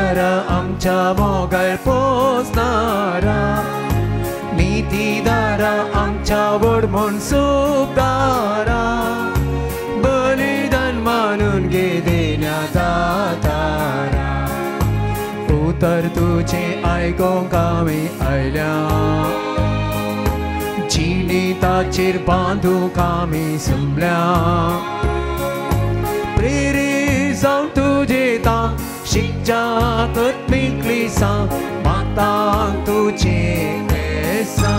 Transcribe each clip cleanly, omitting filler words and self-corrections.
काकुलदारा आमच्या मोगाळ पोसणारा नीतीदारा आमच्या वडमोन सुपदारा बलिदान मानून घे देण्या दातारा उतर तुझे आयकोंक आमी आयल्या जिणेताचेर बांदूंक आमी संभल्या प्रेरी जावन तुजे तां शिक्षा कत्मिकली सांग मातांक तुजे येसां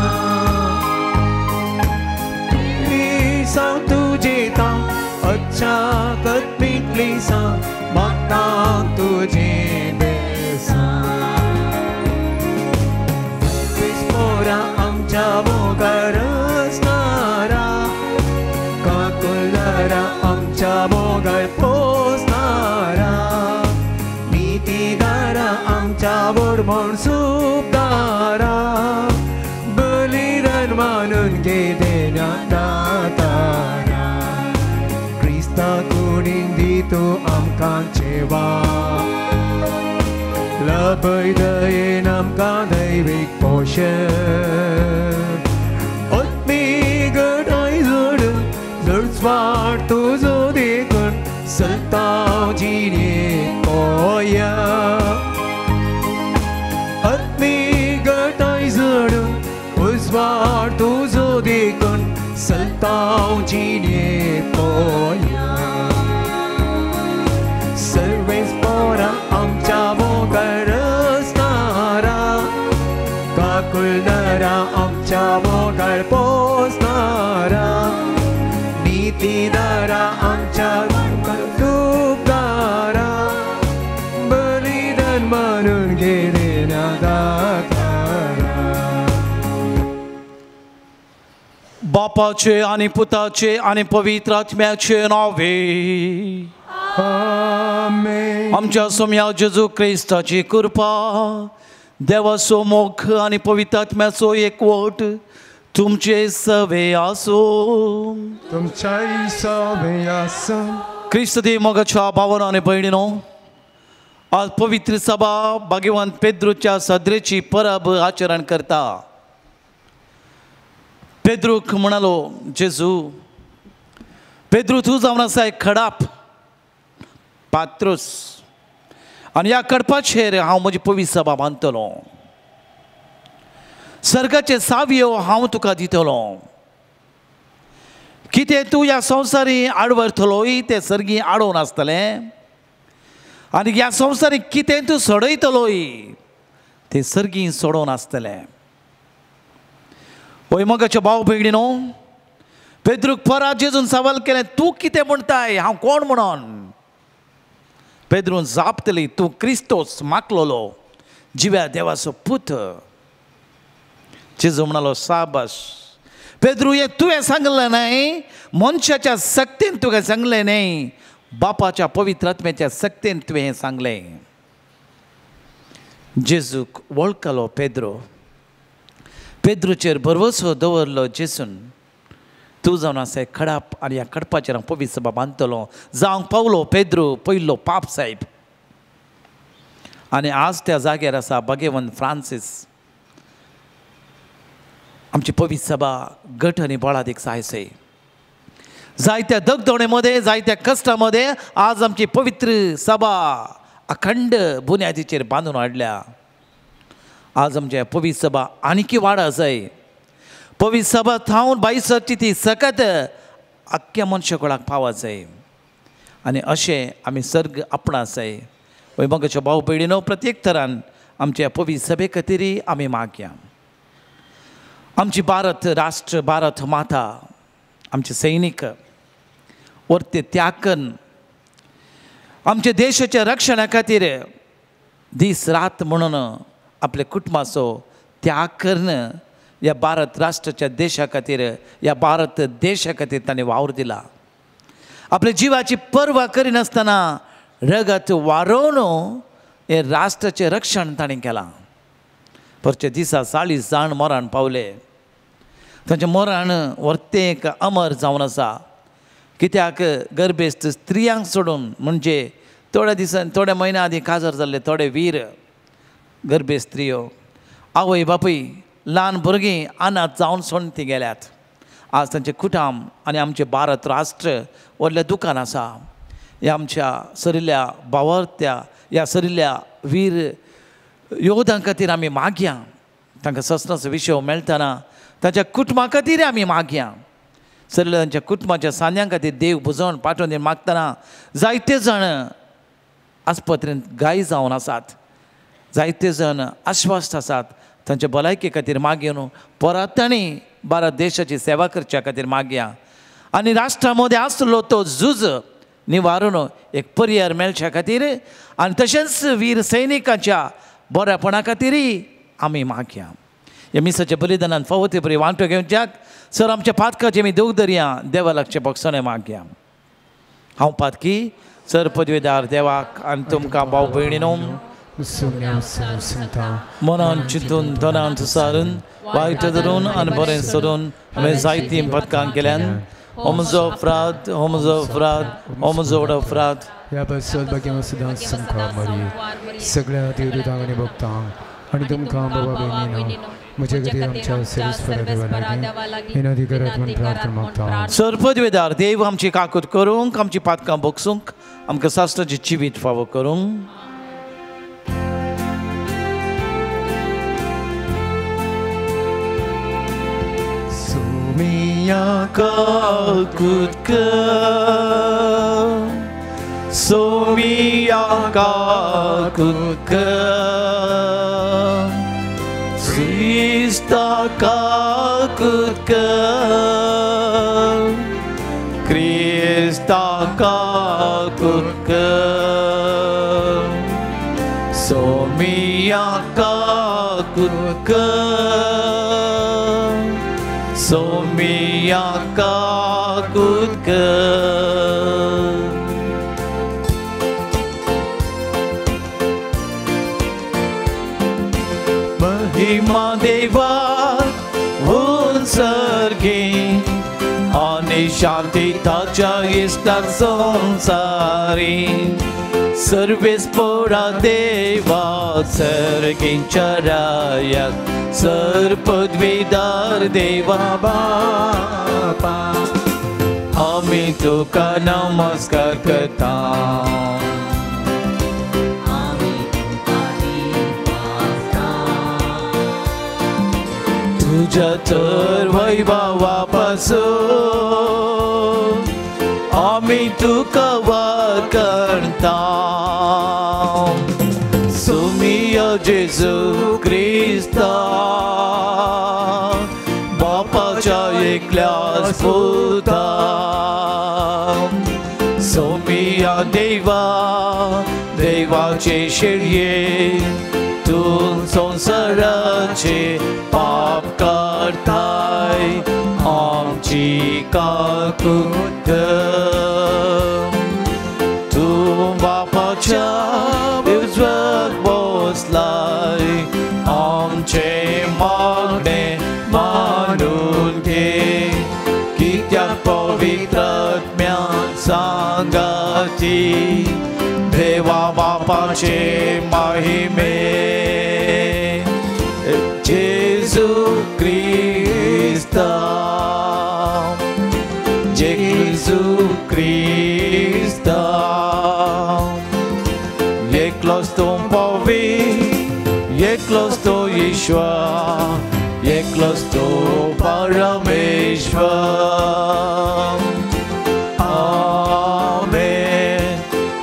प्रेरी जावन तुजे तां अच्छा कत्मिकली सांग मातांक तुजे येसां विस्मोरा आमच्या मोगाळ रचणारा काकुलदारा आमच्या मोगाळ पोसणारा नीतीदारा आमच्या वडमोन सुपदारा बलिदान मानून घे देण्या दातारा क्रिस्ता कुडीन दितो आमकां जेवा लपय दयेन आमकां दैवीक पोशण आत्मीक घडय जड स्वार्थ तुजो देखून सताव जिणेक पोया आत्मीक घडय जड स्वार्थ तुजो देखून सताव जिणेक पोया सर्वेस पोरा आमच्या मोगाळ रचणारा काकुलदारा आमच्या मोगाळ पोसणारा नीतीदारा आमच्या मोगाळ सुपदारा बलिदान मानून घे देण्या दातारा बापाचे आणि पुताचे आणि पवित्र आत्म्याचे नावे आमेन आमच्या सोम्या जेजू क्रिस्ताची कृपा देवाचो मोग आणि पवित्र आत्म्याचो एकवट तुमचे सवे आसो तुमच्याय सवे आसो क्रिस्त देव मोगाच्या भावांनो आणि भयणीनो आज पवित्र सभा भाग्यवान पेद्रूच्या सदरेची परब आचरण करता पेद्रूक म्हणालो जेजू पेद्रू तूं जावन आसा एक खडाप पात्रूस आनी ह्या कडपाचेर हांव म्हजी पवित्र सभा बांदतलो सर्गाचे सावयो हांव तुका दितलो कितें तूं ह्या संवसारी आडवरतलोय तें सर्गी आडोवन आसतलें आनी ह्या संवसारी कितें तूं सोडयतलोय तें सर्गी सोडोवन आसतलें ओय मोगाच्या भाव भयणीनो पेद्रूक परत जेजून सवाल केलें तूं कितें म्हणटाय हांव कोण म्हणून पेद्रून जापतली तूं क्रिस्तोस मागलोलो जिव्या देवाचो पूत जेजू म्हणालो साबास पेद्रू हे तुवें सांगलें न्हय मनशाच्या सक्तीन तुवें सांगलें न्हय बापाच्या पवित्र आत्म्याच्या सक्तीन तुवें हें सांगलें जेजूक वळखलो पेद्रूचेर भरवसो दवरलो जेजून तूं जावन आसा खडाप आनी ह्या खडपाचेर हांव पवित्र सभा बांदतलो जावंक पावलो पेद्रू पयलो पाप साहेब आनी आज त्या जाग्यार आसा भाग्यवान फ्रांसीस आमची पवित्र सभा घट आनी बळाद एक सायसय जायत्या दगदोणे मध्ये जायत्या कश्टा मध्ये आज आमची पवित्र सभा अखंड बुन्यादीचेर बांदून हाडल्या आज आमच्या पवित्र सभा आनीकी वाडा जाय पवित्र सभा थावन बाई सरची ती सकत आख्ख्या मनशाकुळाक पावत जाय आनी अशें आमी सर्ग आपणास जाय वैभवाच्या भाव भयणीनो प्रत्येक तरान आमच्या पवित्र सभे खातीर आमी मागया आमची भारत राष्ट्र भारत माता आमचे सैनीक वर्ते त्यागन आमच्या देशाच्या रक्षणा खातीर दीस रात म्हणून आपल्या कुटुंबाचो त्याग करून ह्या भारत राष्ट्राच्या देशा खातीर ह्या भारत देशा खातीर ताणें वावर दिला आपल्या जिवाची पर्वा करिनासतना रगत वारोवन हे राष्ट्राचें रक्षण ताणें केलां परचे दिसा 40 जाण मरण पावले तांचें मरण वर्तेक अमर जावन आसा कित्याक गर्भेस्त स्त्रियांक सोडून म्हणजे थोड्या दिसांनी थोड्या म्हयन्या आदीं काजार जाल्ले थोडे वीर गर्भे स्त्रियो आवय बापूय ल्हान भुरगीं अनाथ जावन सोडून ती गेल्यात. आज तांचे कुटुंब आनी आमचे भारत राष्ट्र व्हडलें दुकान आसा. ह्या आमच्या सरिल्ल्या भावार्थ्या ह्या सरिल्ल्या वीर योद्धां खातीर आमी मागया. तांकां सस्नाचो विशय मेळटना तांच्या कुटुंबा खातीर आमी मागया. सरिल्ल्या तांच्या कुटुंबाच्या सान्यां खातीर देव बुजोवन पाठोवन दिवन मागतना जायते जाण आस्पत्रेंत गाय जावन आसात. जायते जण आश्वास्त आसात. तांच्या भलायके खातीर मागया. परत तांणी भारत देशाची सेवा करच्या खातीर मागया. आनी राष्ट्रा मदें आसलो तो झूज निवारून एक पर्याय मेळच्या खातीर आनी तशेंच वीर सैनिकांच्या बऱ्यापणा खातीरय आमी मागया. ह्या मिसाच्या बलिदानान फावो बरी वांटो घेवच्याक सर आमच्या पातकाचे आमी दूख धरया. देवा लागचे बक्षणे मागया. हांव पातकी सर पदवीदार देवाक आनी तुमकां भाव भयणीनो मनान चिंतून तनांत सारून वायट धरून आनी बरें सोडून हांवें जायतीं पदकां केल्यान हो म्हजो अपराध हो म्हजो अपराध हो म्हजो व्हड अपराध. ह्या बसत बाकी सदांच तुमकां मरी सगळ्या देवदूतांक आनी भक्तांक आनी तुमकां बाबा भयणीनो म्हजे खातीर आमच्या सर्वेस्परा देवा लागीं विनोदी म्हण प्रार्थना मागता. सर पदवीदार देव आमची काकूट करूंक आमची पातकां बोगसूंक आमकां साश्टाची जिवीत फावो करूंक. Soumia Kakutka Soumia Kakutka Krista Kakutka Krista Kakutka Soumia Kakutka Soumia Kakutka Mahima Deva Unsargi Ani Shanti Tacha Istar Sonsari Sarvespora Deva Sargincharayak Sar Padvidar Deva Bapa Ami Tuka Namaskar Karta Tuja Tur Vaibhavapasun Ami Tuka Vakarta Sumia Jesu Krista Bapaच्या एकल्या स्फुता सोमिया देवा देवाचे शिर्ये तूं संसाराचे पाप करताय आमची काकूट तूं बापाच्या उजव्याक बसलाय आमचे मागणे मानून घे कित्याक पवित्र आत्म्यान सांगाती देवा बापाचे महिमे जेजू क्रिस्ता जेजू क्रिस्ता एकलोच तूं पवित्र एकलोच तूं ईश्वर एकलोच तूं परमेश्वर आमेन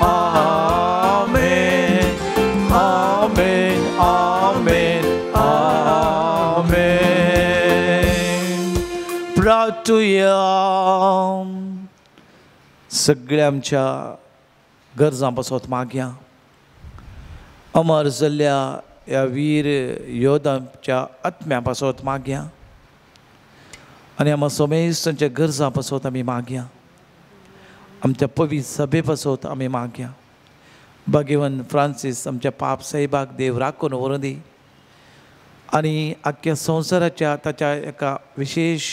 आमेन आमेन आमेन आमेन प्रार्थुया सगळ्या आमच्या गरजां पासत मागया अमर जाल्ल्या ह्या वीर योद्धांच्या आत्म्या पासत मागया आनी आमी सोमेश तांच्या गरजां पासत आमी मागया आमच्या पवित्र सभे पासत आमी मागया भगवान फ्रांसीस आमच्या पाप साहेबाक देव राखून व्हरून दी आनी आख्या संवसाराच्या ताच्या एका विशेष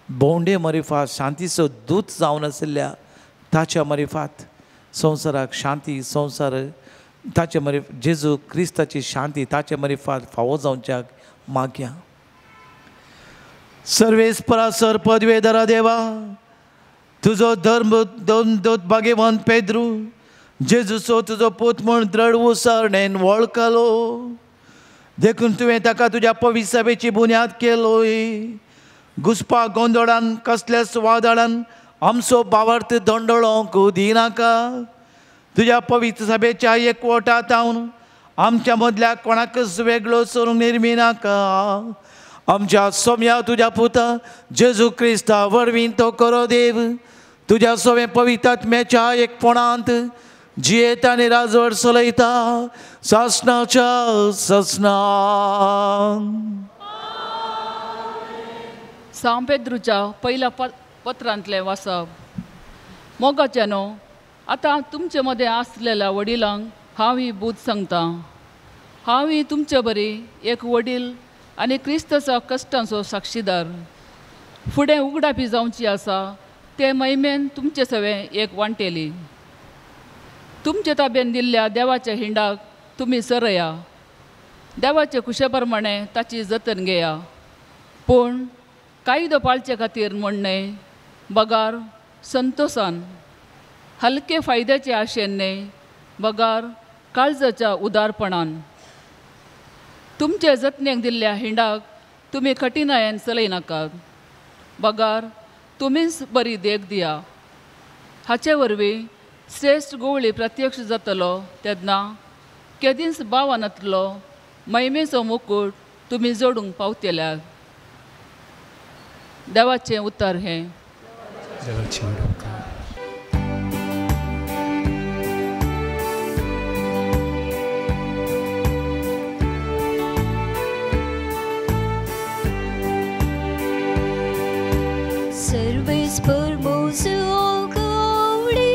भोंवडे मरिफात शांतीचो दूत जावन आशिल्ल्या ताच्या मरिफात संवसाराक शांती संवसार ताचे मरे जेजू क्रिस्ताची शांती ताचे मरे फावो जावच्याक मागया. सर्वेस्परासर पदवेधरा देवा तुजो धर्म दोन भाग्यवान पेद्रू जेजूचो तुजो पूत म्हण द्रढ उसरणेन वळखलो. देखून तुवें ताका तुज्या पवित्र सभेची बुन्याद केलोय. घुसपा गोंदळान कसल्या सुवादाळान आमचो भावार्थ धोंडोळोंक दिनाका. तुज्या पवित्र सभेच्या एकवटांत हांव आमच्या मदल्या कोणाकच वेगळो सोडूंक निर्मी नाका. आमच्या सोम्या तुज्या पुता जेजू क्रिस्ता वरवीं तो करो देव. तुज्या सोवे पवित्र आत्म्याच्या एकपणांत जियेता आनी राजवट चलयता सासणाच्या ससना. सांव पेद्रूच्या पहिल्या पत्रांतलें वाचप. मोगाच्यानो आतां तुमचे मदें आसलेल्या वडिलांक हांव ही बूद सांगतां. हांव ही तुमचे बरी एक वडील आनी क्रिस्ताच्या कश्टांचो साक्षीदार. फुडें उगडापी जावची आसा ते महिमेन तुमचे सवे एक वांटेली. तुमचे ताब्यान दिल्ल्या देवाच्या हिंडाक तुमी सरया. देवाचे कुशे प्रमाणे ताची जतन घेया. पूण कायदो पाळचे खातीर म्हणणे बगार संतोशान हलके फायद्याचे आशेन न्हय बगार काळजाच्या उदारपणान. तुमचे जतनेक दिल्ल्या हिंडाक तुमी कठिनायेन चलयनाकात. बगार तुमीच बरी देख दिया. हाचे वरवीं श्रेष्ठ गोवळी प्रत्यक्ष जातलो तेन्ना केदींच भावानांतलो महिमेचो मुकूट तुमी जोडूंक पावतल्यात. देवाचें उतर हें. सर्वेस्पर मोसो गवळी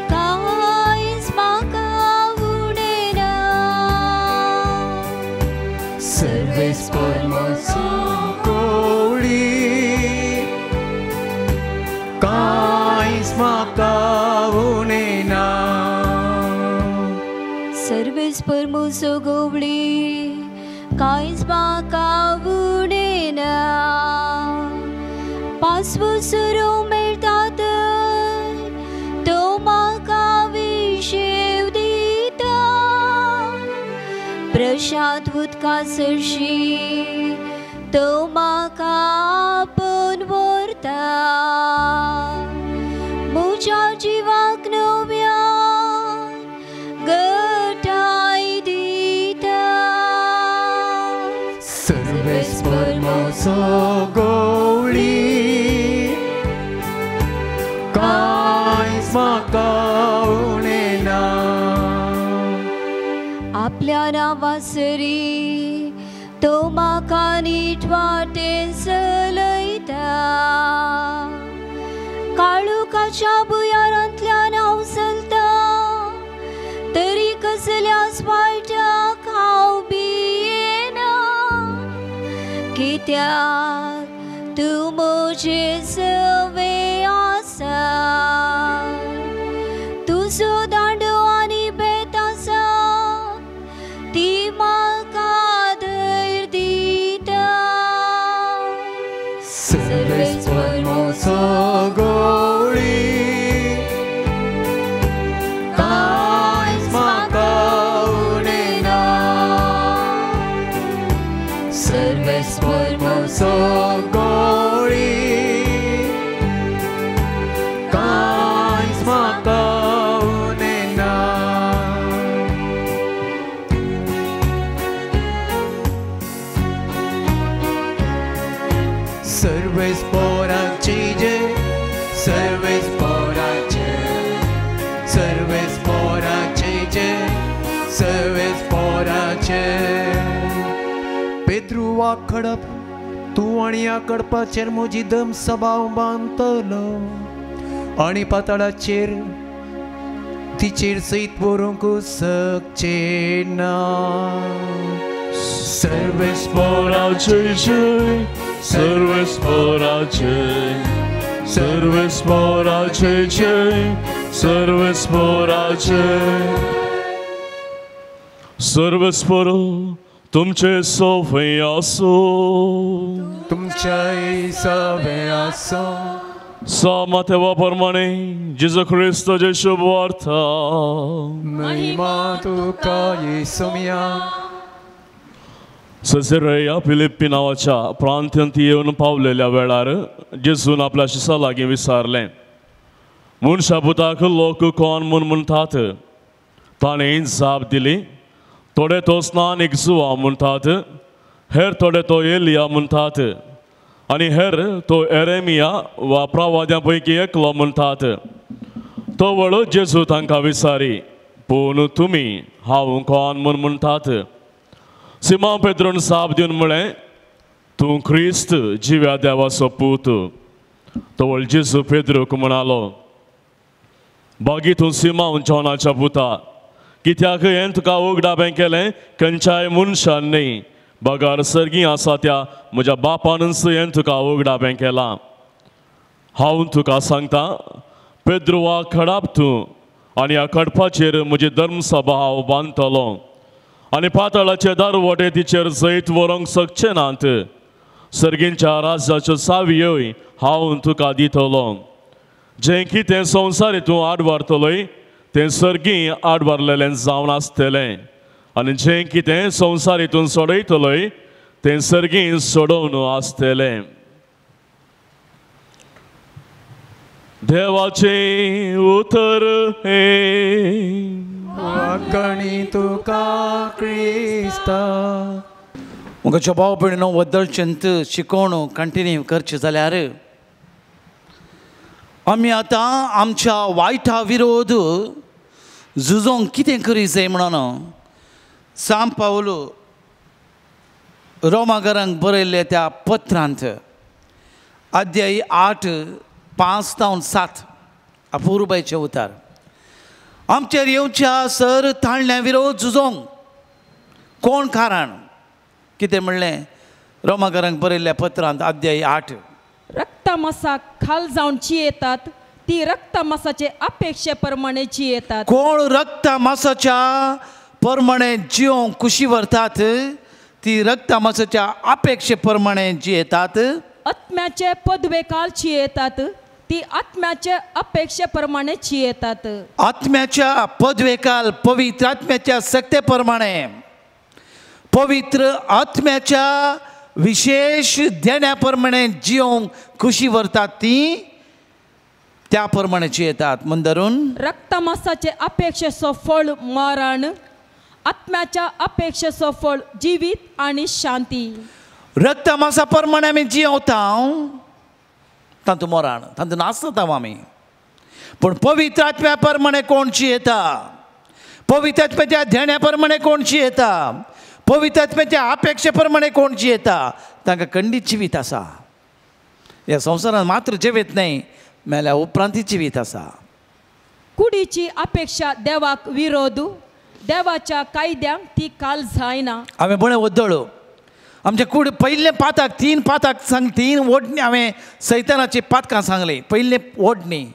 कांयच म्हाका उणेना. सर्वेस्पर मोसो गवळी कांयच म्हाका उणेना. सर्वेस्पर मोसो गवळी कांयच म्हाका उणेना. पासवो सुरो मेळटा तर तो म्हाका विशेव दिता. प्रशांत उदका सरशी तो म्हाका आपण व्हरता. म्हज्या जिवाक नव्या घटाय दिता. सर्वेस्पर मोसो गवळी कांयच म्हाका उणेना. आपल्या नांवासरी तो म्हाका नीट वाटेन चलयता. काळोखाच्या भुयारांतल्यान हांव चलता तरी कसल्याच वायटाक हांव भियेना. कित्याक तूं म्हजे सवे आसा. तुजो दांडो आनी बेत आसा ती म्हाका धैर्य दिता. सर्वेस्पर मोसो गवळी कांयच म्हाका उणेना. सर्वेस्पर मोसो गवळी कांयच म्हाका उणेना. सर्वेस्पराचे जे सर्वेस्पराचे सर्वेस्पराचे जे सर्वेस्पराचे. पेद्रू वाकडप तूं आनी आकडपाचेर म्हजी दम सभाव बांदतलो आनी पाताळाचेर तिचेर सयत व्हरूंक शकचे ना. सर्वेस्पराचे जय सर्वेस्पराचे सर्वेस्पराचे जय सर्वेस्पराचे सर्वेस्पर तुमचे सोफे आसो तुमच्या सभे आसो सामाथेवा प्रमाणे जेजू ख्रिस्ताचे शुभ वार्ता महिमा तुका येसुमिया ससेरेया फिलिप्पी नावाच्या प्रांतांत येऊन पावलेल्या वेळार जेजून आपल्या शिसा लागीं विचारलें मनशापुताक लोक कोण म्हूण म्हणटात ताणें जाप दिली थोडे तो स्नानीक जुवा म्हणटात हेर थोडे तो एलिया म्हणटात आनी हेर तो एरेमिया वा प्रवाद्यां पैकी एकलो म्हणटात तो वळो जेजू तांकां विचारी पूण तुमी हांव कोण म्हूण म्हणटात सिमोन पेद्रोन जाप दिवन म्हळें तूं ख्रिस्त जिव्या देवाचो पूत तो वळ जेजू पेद्रोक म्हणालो बागी तूं सिमोन जोनाच्या पुता कित्याक हें तुका उगडापें केलें खंयच्याय मनशान न्ही बगार सर्गी आसा त्या म्हज्या बापानच हें तुका उगडापें केलां हांव तुका सांगता पेद्रुवा खडाप तूं आनी ह्या खडपाचेर म्हजी धर्मसभा हांव बांदतलो आनी पाताळाचे दारवटे तिचेर जैत व्हरूंक शकचे नात सर्गींच्या राज्याच्यो चावयोय हांव तुका दितलो जें कितें संवसारी तूं आडवारतलोय तें सर्गी आडवारलेलें जावन आसतलें आनी जें कितें संवसारीतून सोडयतलोय तें सर्गी सोडोवन आसतलें देवाचे उतर हे वाकणी तुका क्रिस्ता मुगाच्या भाव भयणीनो वदळचेंत शिकोवण कंटिन्यू करचें जाल्यार आमी आतां आमच्या वायटा विरोध झुजोंक कितें करी जाय म्हणून सांत पावलो रोमाकारांक बरयल्ल्या त्या पत्रांत अध्याय 8:5-7 अपूर्बायचे उतार आमचेर येवच्या सर ताळण्या विरोध झुजोंक कोण कारण कितें म्हणलें रोमाकारांक बरयल्ल्या पत्रांत अध्याय 8 रक्तमासाक खाल जावन येतात ती रक्तमासाचे अपेक्षे प्रमाणे येतात कोण रक्तमासाच्या प्रमाणे जिवंक कुशी व्हरतात ती रक्तमासाच्या अपेक्षे प्रमाणे जियेतात आत्म्याचे पदवेकाल येतात ती आत्म्याच्या अपेक्षे प्रमाणे येतात आत्म्याच्या पदवेकाल पवित्र आत्म्याच्या सक्ते प्रमाणे पवित्र आत्म्याच्या विशेष ध्यानाप्रमाणे जिवंक कुशी व्हरतात ती त्या प्रमाणे येतात म्हण धरून रक्तमासाचे अपेक्षेचो फळ मरण आत्म्याच्या अपेक्षेचो फळ जिवीत आणि शांती रक्तमासा प्रमाणे आमी जियेवता तांत मरण तांत नासता आमी पूण पवित्र आत्म्या प्रमाणे कोण जियेता पवित्र आत्म्याच्या ध्याना प्रमाणे कोण जियेता पवित्र आत्म्याच्या अपेक्षे प्रमाणे कोण जियेता तांकां खंडीत जिवीत आसा ह्या संवसारांत मात्र जिवीत न्ही मेल्या उपरांत जिवीत आसा कुडीची अपेक्षा देवाक विरोध देवाच्या कायद्यांक ती काल जायना हांवें बरें वद्दळो आमच्या कूड पयले पाताक 3 पाताक सांग 3 ओडणी हांवें सैतानाची पातकां सांगली पयले ओडणी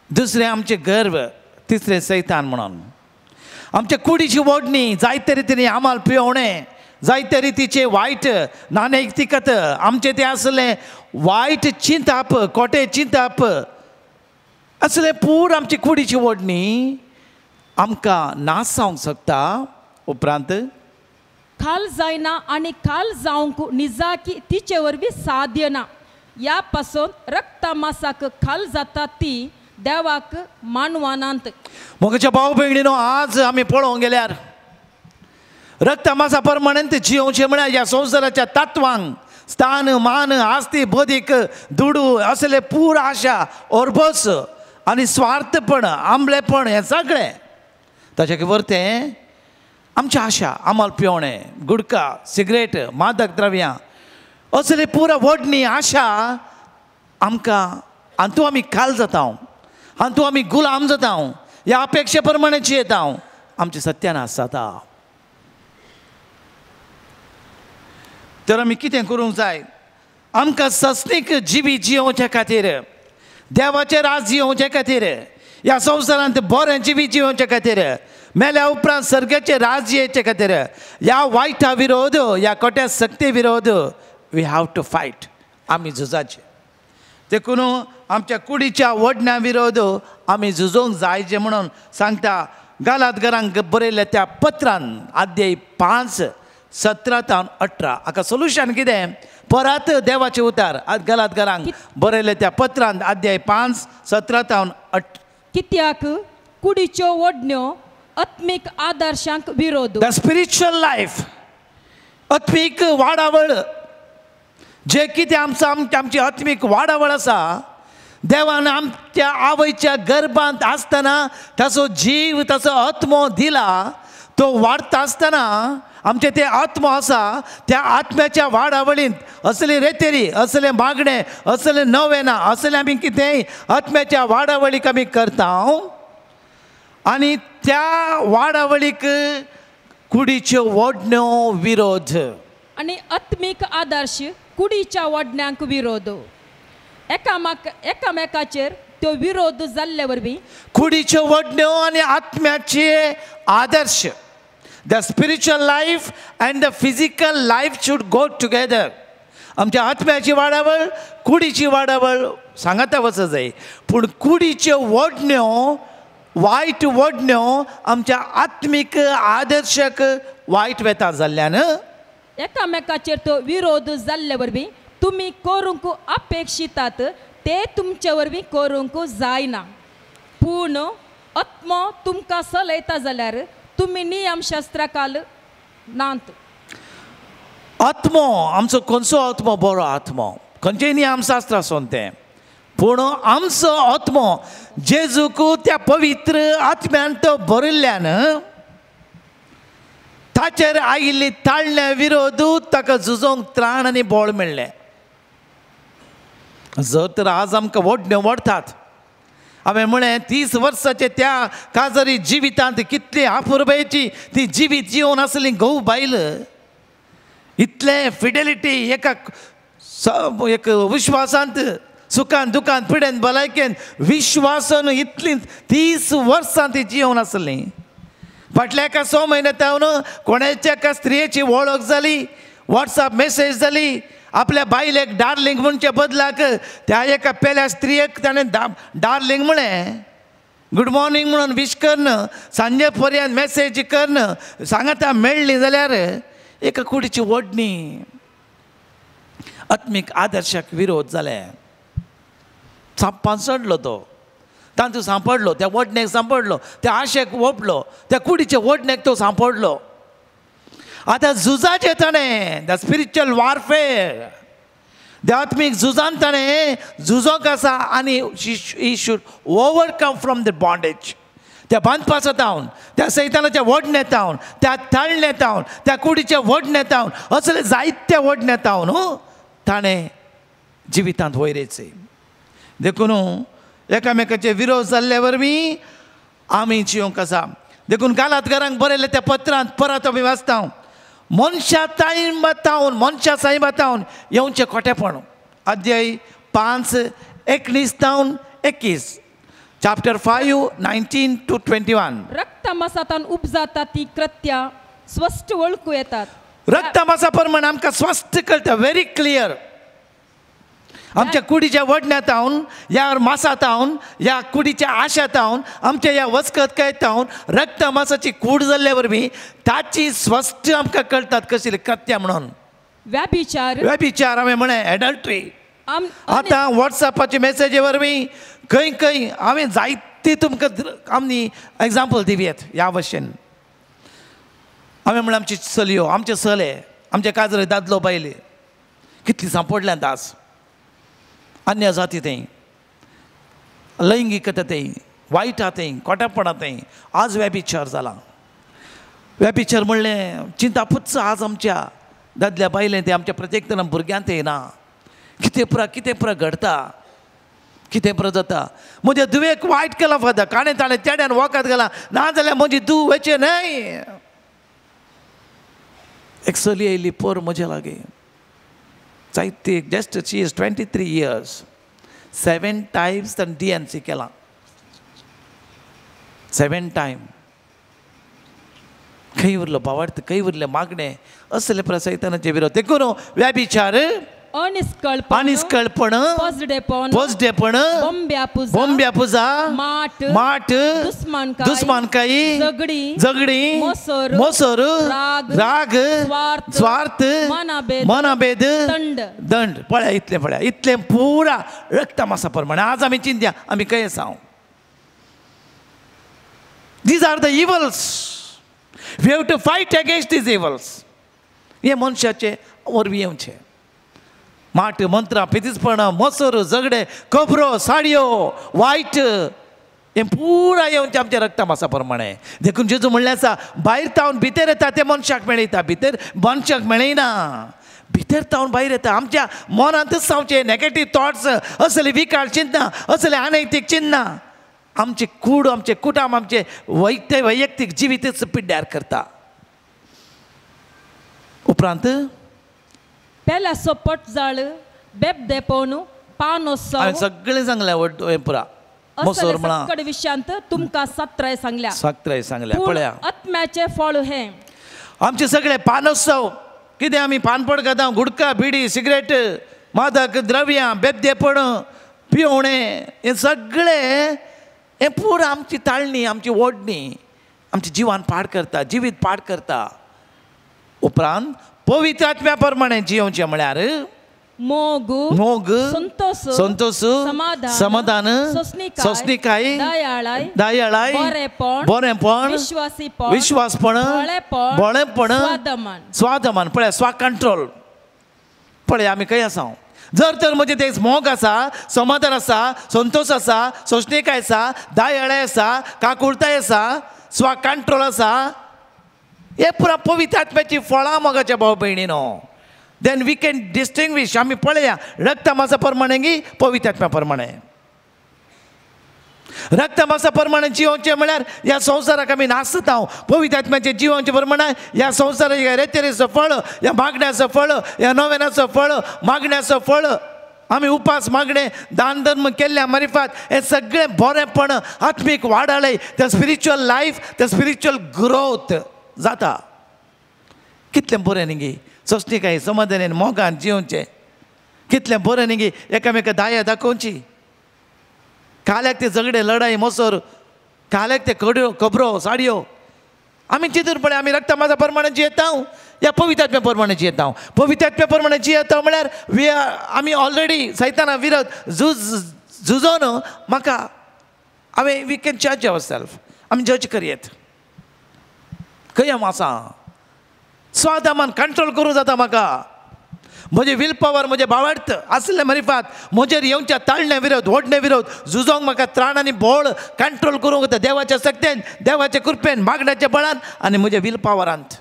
दुसरें आमचें गर्व तिसरें सैतान म्हणून आमच्या कुडीची ओडणी जायते रितीन आमाल पिवणें जायते रितीचे वायट नानैतिकत आमचें तें आसलें वायट चिंताप खोटे चिंताप असलें पूर आमची कुडीची ओडणी आमकां नास जावंक शकता उपरांत खाल जायना आनी खाल जावंक निजाकी तिचे वरवीं साध्य ना ह्या पासून रक्तमासाक खाल जाता ती देवाक मानवानांत मोगाच्या भाव भयणीनो आज आमी पळोवंक गेल्यार रक्तमासा प्रमाणेंत जिवचें म्हळ्यार ह्या संवसाराच्या तत्वांक स्थान मान आस्ती बदीक दुडू असले पूर आशा ओरबस आनी स्वार्थपण आंबळेपण हें सगळें ताचे वर्तें आमची आशा आमाल पिवणें गुडका सिगरेट मादक द्रव्यां असले पुरा वडणी आशा आमकां हातूंत आमी खाल जाता हातूंत आमी गुलाम जाता ह्या अपेक्षे प्रमाणे जियेता आमचें सत्यानाश जाता तर आमी कितें करूंक जाय आमकां सस्तीक जिवी जियोवच्या खातीर देवाचें राज येवचे खातीर, ह्या संवसारांत बरें जिवीत जिवोवचे खातीर, मेल्या उपरांत सर्गेचें राज येवचे खातीर, ह्या वायटा विरोध, ह्या खोट्या सक्ती विरोध वी हॅव टू फायट. आमी झुजाचे. देखून आमच्या कुडीच्या वडण्या विरोध आमी झुजोवंक जाय जें म्हणून सांगता गालातकारांक बरयल्ल्या त्या पत्रांत अध्याय 5 17-18. हाका सोल्युशन कितें? परत देवाचे उतार गालातकारांक बरयल्ल्या त्या पत्रांत अध्याय 5 17-18. कित्याक कुडीच्यो वडण्यो आत्मीक आदर्शांक विरोध. द स्पिरिच्युअल लायफ, आत्मीक वाडावळ, जे कितें आमची आत्मीक वाडावळ आसा, देवान आमच्या आवयच्या गर्भांत आसतना ताचो जीव ताचो आत्मो दिला. तो वाडता आसतना आमचे ते आत्मो आसा, त्या आत्म्याच्या वाडावळींत असले रेतेरी, असले मागणे, असले नवेना, असले आमी कितेंय आत्म्याच्या वाडावळीक आमी करता. आनी त्या वाडावळीक कुडीच्यो वडण्यो विरोध. आनी आत्मीक आदर्श कुडीच्या वडण्यांक विरोध. एकामेकाचेर त्यो विरोध जाल्ले वरवीं कुडीच्यो वडण्यो आनी आत्म्याचे आदर्श. The spiritual life and the physical life should go together. आमच्या आत्म्याची वाडावळ, कुडीची वाडावळ सांगता वच जाय. पूण कुडीच्यो वडण्यो, वायट वडण्यो आमच्या आत्मीक आदर्शाक वायट वेता जाल्ल्यान एकामेकाचेर तो विरोध जाल्ले वरवीं तुमी करूंक अपेक्षितात ते तुमचे वरवीं करूंक जायना. पूण आत्मो तुमकां चलयता जाल्यार तुमी नियमशास्त्राकाल नात. आत्मो आमचो खंयचो आत्मो बरो आत्मो, खंयचें नियमशास्त्र आसूं तें, पूण आमचो आत्मो जेजूक त्या पवित्र आत्म्यान तो बरयल्ल्यान ताचेर आयिल्ली ताळण्या विरोध ताका झुजोवंक त्राण आनी बळ मेळ्ळें. जर तर आज आमकां वडण्यो वडटात, हांवें म्हळें 30 वर्साचे त्या काजरी जिवितांत कितली अपुरबायेची ती जिवीत जिवन आसली घोव बायल, इतले फिडेलिटी एक विश्वासांत, सुखान दुखान पिडेन भलायकेन विश्वासान इतली 30 वर्सां ती जिवन आसली. फाटल्या एका 6 म्हयन्यांत कोणाच्या एका स्त्रियेची वळख जाली, वॉट्सॅप मेसेज जाली. आपल्या बायलेक डार्लिंग म्हणचे बदलाक त्या एका पेल्या स्त्रियेक ताणें डार्लिंग म्हळें. गुड मॉर्निंग म्हणून विश करन, सांजे पर्यंत मेसेज करन, सांगता मेळ्ळी जाल्यार एका कुडीची वडणी आत्मीक आदर्शाक विरोध जाले. सांपान चडलो तो, तांतू सांपडलो, त्या वडणेक सांपडलो, त्या आशेक ओपलो, त्या कुडीच्या वडणेक तो सांपडलो. आतां झुजाचें ताणें, द स्पिरिच्युअल वॉरफेअर, द आत्मीक झुजान ताणें झुजोंक आसा आनी he should overcome from the bondage. त्या बांदपासतावन, त्या सैतानाच्या वडणेतावन, त्या ताळणेतावन, त्या कुडीच्या वडणेतावन, असले जायते वडणेतावन ताणें जिवितांत वयरेचें. देखून एकामेकाचे विरोध जाल्ले वरवीं आमी जिवंक आसा. देखून गालातकारांक बरयल्ल्या त्या पत्रांत परत आमी वाचता, मनशा साई बातावन येवचें खोटेपण. अध्याय 5:19-21. चॅप्टर 5:19-21. रक्तमासांतल्यान उपजाता ती कृत्यां स्पश्ट वळखूं येतात. रक्तमासा प्रमाण आमकां स्पश्ट कळटा, व्हेरी क्लियर. आमच्या कुडीच्या वडण्यातावन, ह्या मासातावन, ह्या कुडीच्या आशातावन, आमच्या ह्या वचकतकायतावन रक्तमासाची कूड जाल्ले वरवीं ताची स्पश्ट आमकां कळटात कसली कृत्यां म्हणून. व्यभिचार हांवें म्हळें, एडल्ट्री. आतां वॉट्सॅपाचे मेसेजी वरवीं खंय खंय हांवें जायती तुमकां आमी एग्जाम्पल दिवयात ह्या भाशेन. हांवें म्हळें आमची चलयो, आमचे चले, आमचे काजरे दादलो बायले कितली सांपडल्या दास. अन्य जाती तें, लैंगिकता तें, वायटा तें, खोटेपणां तें, आज व्यभिचार जाला. व्यभिचार म्हणलें चिंतापुच्च आज आमच्या दादल्या बायलें तें, आमच्या प्रत्येक तरां भुरग्यांक तें ना. कितें पुरा घडटा, कितें पुरा जाता. म्हज्या दुवेक वायट केला फादर, काणें ताणें चेड्यान वोकात गेला, ना जाल्यार म्हजी धूव वेचे न्हय. एक चली येयली पोर म्हजे लागीं, जायती, just she is 23 years. 7 times ताणें DNC केलां 7 टायम खंय उरलो भावार्थ खंय उरले मागणे असले प्रसयतनाचे विरोध देखून व्याभिचार अनिष्कळपण पोजडेपण बोंब्या पुजा माट दुस्मानकाई झगडी मोसोर राग स्वार्थ मनभेद दंड पळया इतले पुरा रक्त मासा प्रमाणे आज आमी चिंत्या आमी खंय आसा These are the evils. We have to fight against these evils. हे मनशाचे वरवीं येवचे माट मंत्रां पितीसपणां मोसोर झगडे खबरो साडयो वायट हे पुरा येवचे आमच्या रक्ता मासा प्रमाणे देखून जेजू म्हणलें आसा भायर तावन भितर येता ते मनशाक मेळयता भितर मनशाक मेळयना भितर तावन भायर येता आमच्या मनांतच जावचे नेगेटीव थॉट्स असले विकार चिंतना असले अनैतीक चिंतना आमचे कूड आमचे कुटुंब आमचे वैयक्तीक जिवीतच पिड्ड्यार करता उपरांत पेला सोपट जाळ बेबदेपण पानोत्सव सगळें सांगलें हें पुरा मोसोर म्हणा सगळे विशयांत तुमकां सत्राय सांगल्या पळया आत्म्याचे फळ हे आमचे सगळे पानोत्सव कितें आमी पानपड खाता गुडका बिडी सिगरेट मादक द्रव्यां बेबदेपण पिवणें हे सगळें हे पुरो आमची ताळणी आमची ओडणी आमचे जिवान पाड करता जिवीत पाड करता उपरांत पवित्र आत्म्या प्रमाणे जियोवचें म्हळ्यार मोग संतोष समाधान सोंसणीकाय दयाळाय बरेपण विश्वासपण बळेपण स्वादमान पळया स्वा कंट्रोल पळया आमी खंय आसा जर तर म्हणजे ते मोग आसा समाधान आसा संतोष आसा सोंसणीकाय आसा दयाळाय आसा काकुळटाय आसा स्वा कंट्रोल आसा हे पुरा पवित्र आत्म्याची फळां मोगाच्या भाव भयणीनो देन वी कॅन डिस्टिंग्वीश आमी पळया रक्त मासा प्रमाणे की पवित्र आत्म्या प्रमाणे रक्त मासा प्रमाणे जिवोवचें म्हळ्यार ह्या संवसाराक आमी नासता पवित्र आत्म्याचे जिवोवचे प्रमाणे ह्या संवसाराच्या रेतेरेचो फळ ह्या मागण्याचो फळ ह्या नोवेनाचो फळ मागण्याचो फळ आमी उपास मागणे दान धर्म केल्ल्या मारिफात हे सगळें बरेंपण आत्मीक वाडले ते स्पिरिच्युअल लायफ ते स्पिरिच्युअल ग्रोथ जाता कितलें बरें न्ही गे सोंसणीकाय समाधानान मोगान जिवचें कितलें बरें न्ही गे एकामेका दाया दाखोवची काल्याक ते झगडे लढाई मोसोर काल्याक ते खबरो साडयो आमी चिंतून पळय आमी रक्ता मासा प्रमाणे जियेता या पवित्र आत्म्या प्रमाणे जियेता पवित्र आत्म्या प्रमाणे जियेता म्हळ्यार आमी ऑलरेडी सैताना विरोध झुजोन म्हाका हांवें वी कॅन जज अवर सेल्फ आमी जज करयेत खंय हांव आसा स्वादामान कंट्रोल करूं जाता म्हाका म्हजे वील पॉवर म्हजे भावार्थ आसले मारिफात म्हजेर येवच्या ताळण्या विरोध ओडणे विरोध झुजोंक म्हाका त्राण आनी बोळ कंट्रोल करूंक जाता देवाच्या शक्तीन देवाच्या कृपेन मागण्याच्या बळान आनी म्हज्या वील पॉवरांत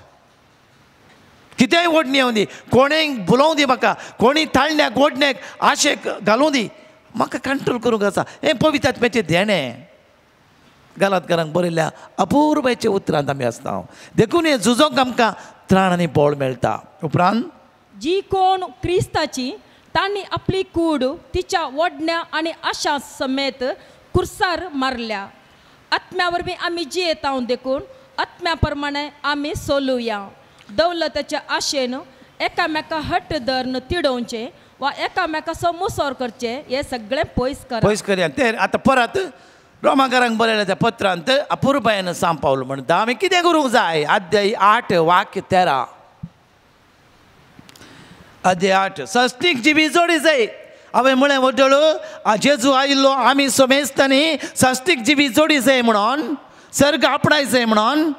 कितेंय ओडणी येवं दी कोणेय बुलोवं दी म्हाका कोणीय ताळण्याक ओडण्याक आशेक घालूं दी म्हाका कंट्रोल करूंक आसा हें पवित्र आत्म्याचें देणें गलातकारांक बरयल्ल्या अपूर्वाच्या उतरांत आमी आसता देखून हें झुजोंक आमकां त्राण आनी बोळ मेळटा उपरांत जी कोण क्रिस्ताची तांणी आपली कूड तिच्या वडण्या आणि आशा समेत कुर्सार मारल्या आत्म्या वरवीं आमी जियेता देखून आत्म्या प्रमाणे आमी सोलुया दौलताच्या आशेन एकामेका हट्ट धरून तिडोवचे वा एकामेकाचो मुसोर करचे हे सगळें पयस करया ते आतां परत रोमाकारांक बरयल्या त्या पत्रांत अपुर्बायेन सांपावलो म्हणटा आमी कितें करूंक जाय अध्याय 8 वाक्य 13 अध्याय 8 सस्तीक जिवी जोडी जाय हांवें म्हळें वडलो जेजू आयिल्लो आमी सोमेस्तानी सस्तीक जिवी जोडी जाय म्हणून सर्ग आपणाय जाय म्हणून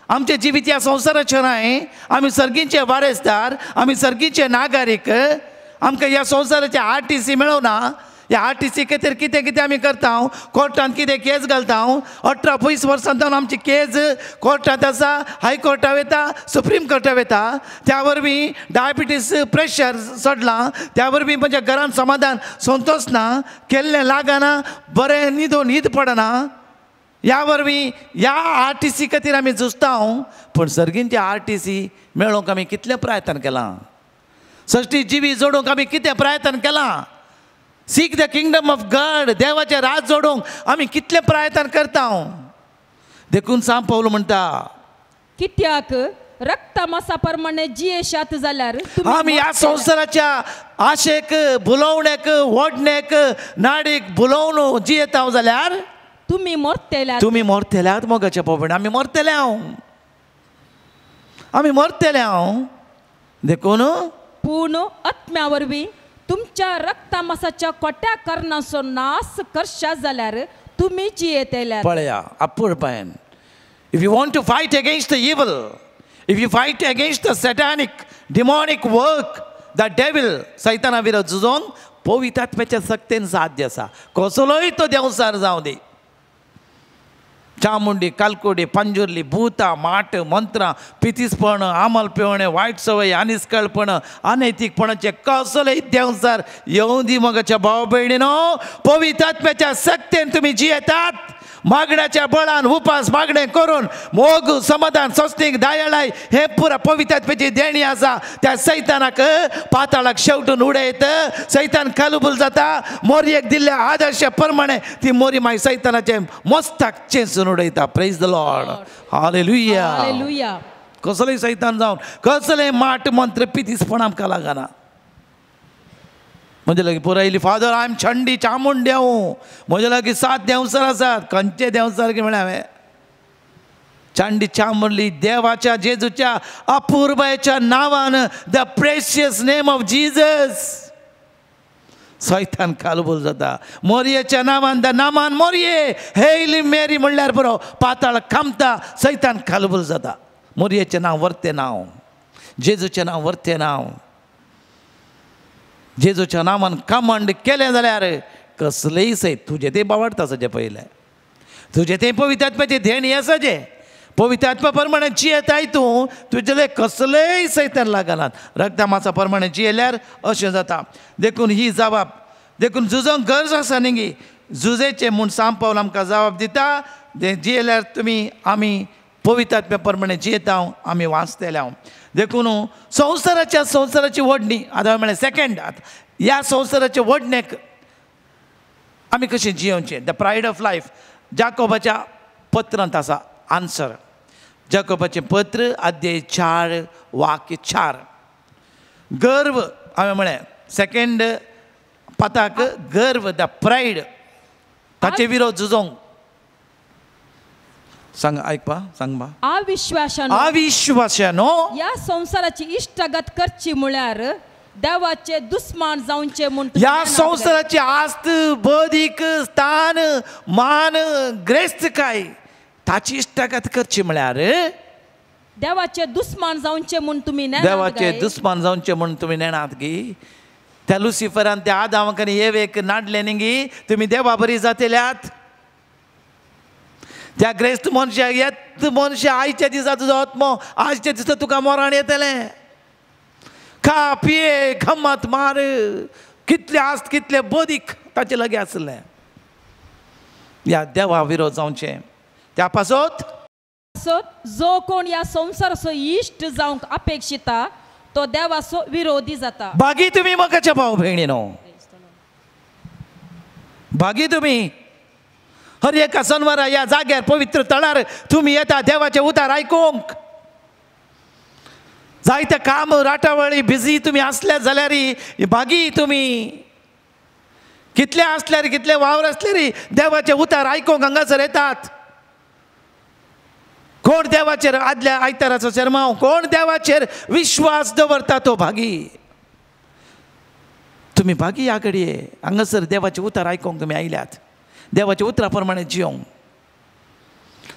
आमचे जिवीत ह्या संवसाराचें न्हय आमी सर्गींचे वारेसदार आमी सर्गींचे नागरीक आमकां ह्या संवसाराचे RTC मेळोना ह्या RTC खातीर कितें कितें आमी करता कोर्टांत कितें केस घालता 18-20 वर्सांतल्यान आमची केस कोर्टांत आसा हायकोर्टा वयता सुप्रीम कोर्टा वयता त्या वरवीं डायबिटीस प्रेशर चडलां त्या वरवीं म्हज्या घरांत समाधान संतोश ना केल्लें लागना बरें न्हीद पडना ह्या वरवीं ह्या RTC खातीर आमी झुजता पूण सर्गींचे RTC मेळोवंक आमी कितलें प्रयत्न केलां सश्टी जिवी जोडूंक आमी कितें प्रयत्न केलां sick the kingdom of God, देवाचे राज जोडूंक आमी कितले प्रयत्न करता. देखून सांग पावलो म्हणटा कित्याक रक्ता मासा प्रमाणे जियेशात जाल्यार आमी ह्या संवसाराच्या आशेक भुलवणेक ओडणेक नाडीक भुलवून जियेता जाल्यार तुम्ही मरतेल्यात. तुम्ही मरतल्यात मोगाच्या पोवणे. आमी मरतले आमी मरतले देखून पूण आत्म्या वरवीं तुमच्या रक्ता मासाच्या कोट्या कारणाचो नाश करशा जाल्यार तुम्ही जियेतेल्यात. पळया अपूर पायन. If you want to fight against the evil, if you fight against the satanic demonic work, the devil, सैताना विरोध झुजोंक पवित्र आत्म्याच्या सक्तेन साध्य आसा. कसलोय तो देवसार जावं दी, चामुंडी, कालकोडी, पंजुर्ली, भूता, माट, मंत्रां, पितीसपण, आमल पिवणे, वायट सवय, अनिस्कळपण, अनैतिकपणाचे कसलेय देवसार येऊं दी मोगाच्या भाव भयणीनो. पवित्र आत्म्याच्या सक्तेन तुम्ही जियेतात. मागण्याच्या बळान उपास मागणे करून मोग, समाधान, स्वस्तिक, दयाळाय हे पुरा पवित्र आत्म्याची देणी आसा. त्या सैतानाक पाताळाक शेवटून उडयत सैतान कालुबूल जाता. मोरयेक दिल्ल्या आदर्श प्रमाणे ती मोरी मागीर सैतानाचे मस्तक चेंसून उडयता. Praise the Lord. Hallelujah. Hallelujah. कसलेय सैतान जावन कसलेय माट मंत्र पितीसपण आमकां लागना. म्हणजे लागीं पुरायली फादर आय एम छंडी चामुंडी हांव. म्हजे लागीं 7 देवसार आसात. खंयचे देवसार म्हळ्यार हांवें चांडी चामुंडली देवाच्या जेजूच्या अपूर्वच्या नांवान, the precious name of Jesus, सैतान कालबोल जाता. मोरयेच्या नांवान, द नामान मोरये, हेल मेरी म्हणल्यार बरो पाताळ खामता, सैतान कालबोल जाता. मोरयेचें नांव वर्ते नांव, जेजूचें नांव वर्ते नांव. जेजूच्या नांवान कमांड केलें जाल्यार कसलेय सैत तुजें तें बावडटा सजे पयलें. तुजें तें पवित्र आत्म्याचें देणी आसा जे पवित्र आत्मा प्रमाणे जियेताय तूं, तुजेले कसलेय सैतान लागनात. रक्ता मासा प्रमाणे जियेल्यार अशें जाता. देखून ही जबाब देखून झुजोंक गरज आसा न्ही. झुजेचें म्हूण सांग पावल आमकां जबाब दिता. जियेल्यार तुमी आमी पवित्र आत्म्या प्रमाणे जियेता, आमी वाचतले. देखून संवसाराची वडणी आतां म्हळ्यार सेकंड, ह्या संवसाराच्या वडणेक आमी कशें जियोवचें. द प्रायड ऑफ लायफ जाकोबाच्या पत्रांत आसा आन्सर. जाकोबाचें पत्र अध्याय 4 वाक्य 4. गर्व हांवें म्हळें सेकंड पाताक गर्व, द प्रायड, ताचे विरोध झुजोंक सांग. आयकपा सांग बा. अविश्वासानो या संसाराची इश्टागत करची म्हळ्यार देवाचे दुस्मान जावचे म्हूण या संसाराची आस्त, बौद्धीक, स्थान, मान, ग्रेस्त काय ताची इश्टागत करची म्हळ्यार देवाचे दुस्मान जावचे म्हूण तुमी देवाचे दुस्मान जावचे म्हूण तुमी नेणात गी. त्या लुसिफरान त्या आदामाक येवेक नाडले न्ही गी, तुमी देवा बरी जातल्यात. त्या ग्रेस्त मनशाक येत मनशा आयच्या दिसा तुजो आत्मो, आजच्या दिसा तुका मरण येतलें. खा पिये घमत मार, कितले आस्त कितले बोदीक ताचे लगे आसलें. ह्या देवा विरोध जावचें. त्या पासत जो कोण या संसाराचो इश्ट जावंक अपेक्षिता तो देवाचो विरोधी जाता. बागी तुमी मोगाच्या भाव भयणीनो, बागी तुमी हर एका सनवारा या जाग्यार पवित्र तळार तुम्ही येता देवाचे उतार आयकूंक. जायते काम राटावळी बिझी तुम्ही असल्या जाल्यार बागी तुमी कितले असल्यार कितले वावर असल्यार देवाचे उतार आयकूंक हांगासर येतात. कोण देवाचेर आदल्या आयताराचो शर्माव, कोण देवाचेर विश्वास दवरता तो भागी. तुम्ही भागी ह्या घडये हांगासर देवाचे उतार आयकूंक तुमी आयल्यात. देवाच्या उतरा प्रमाणे जियोंक,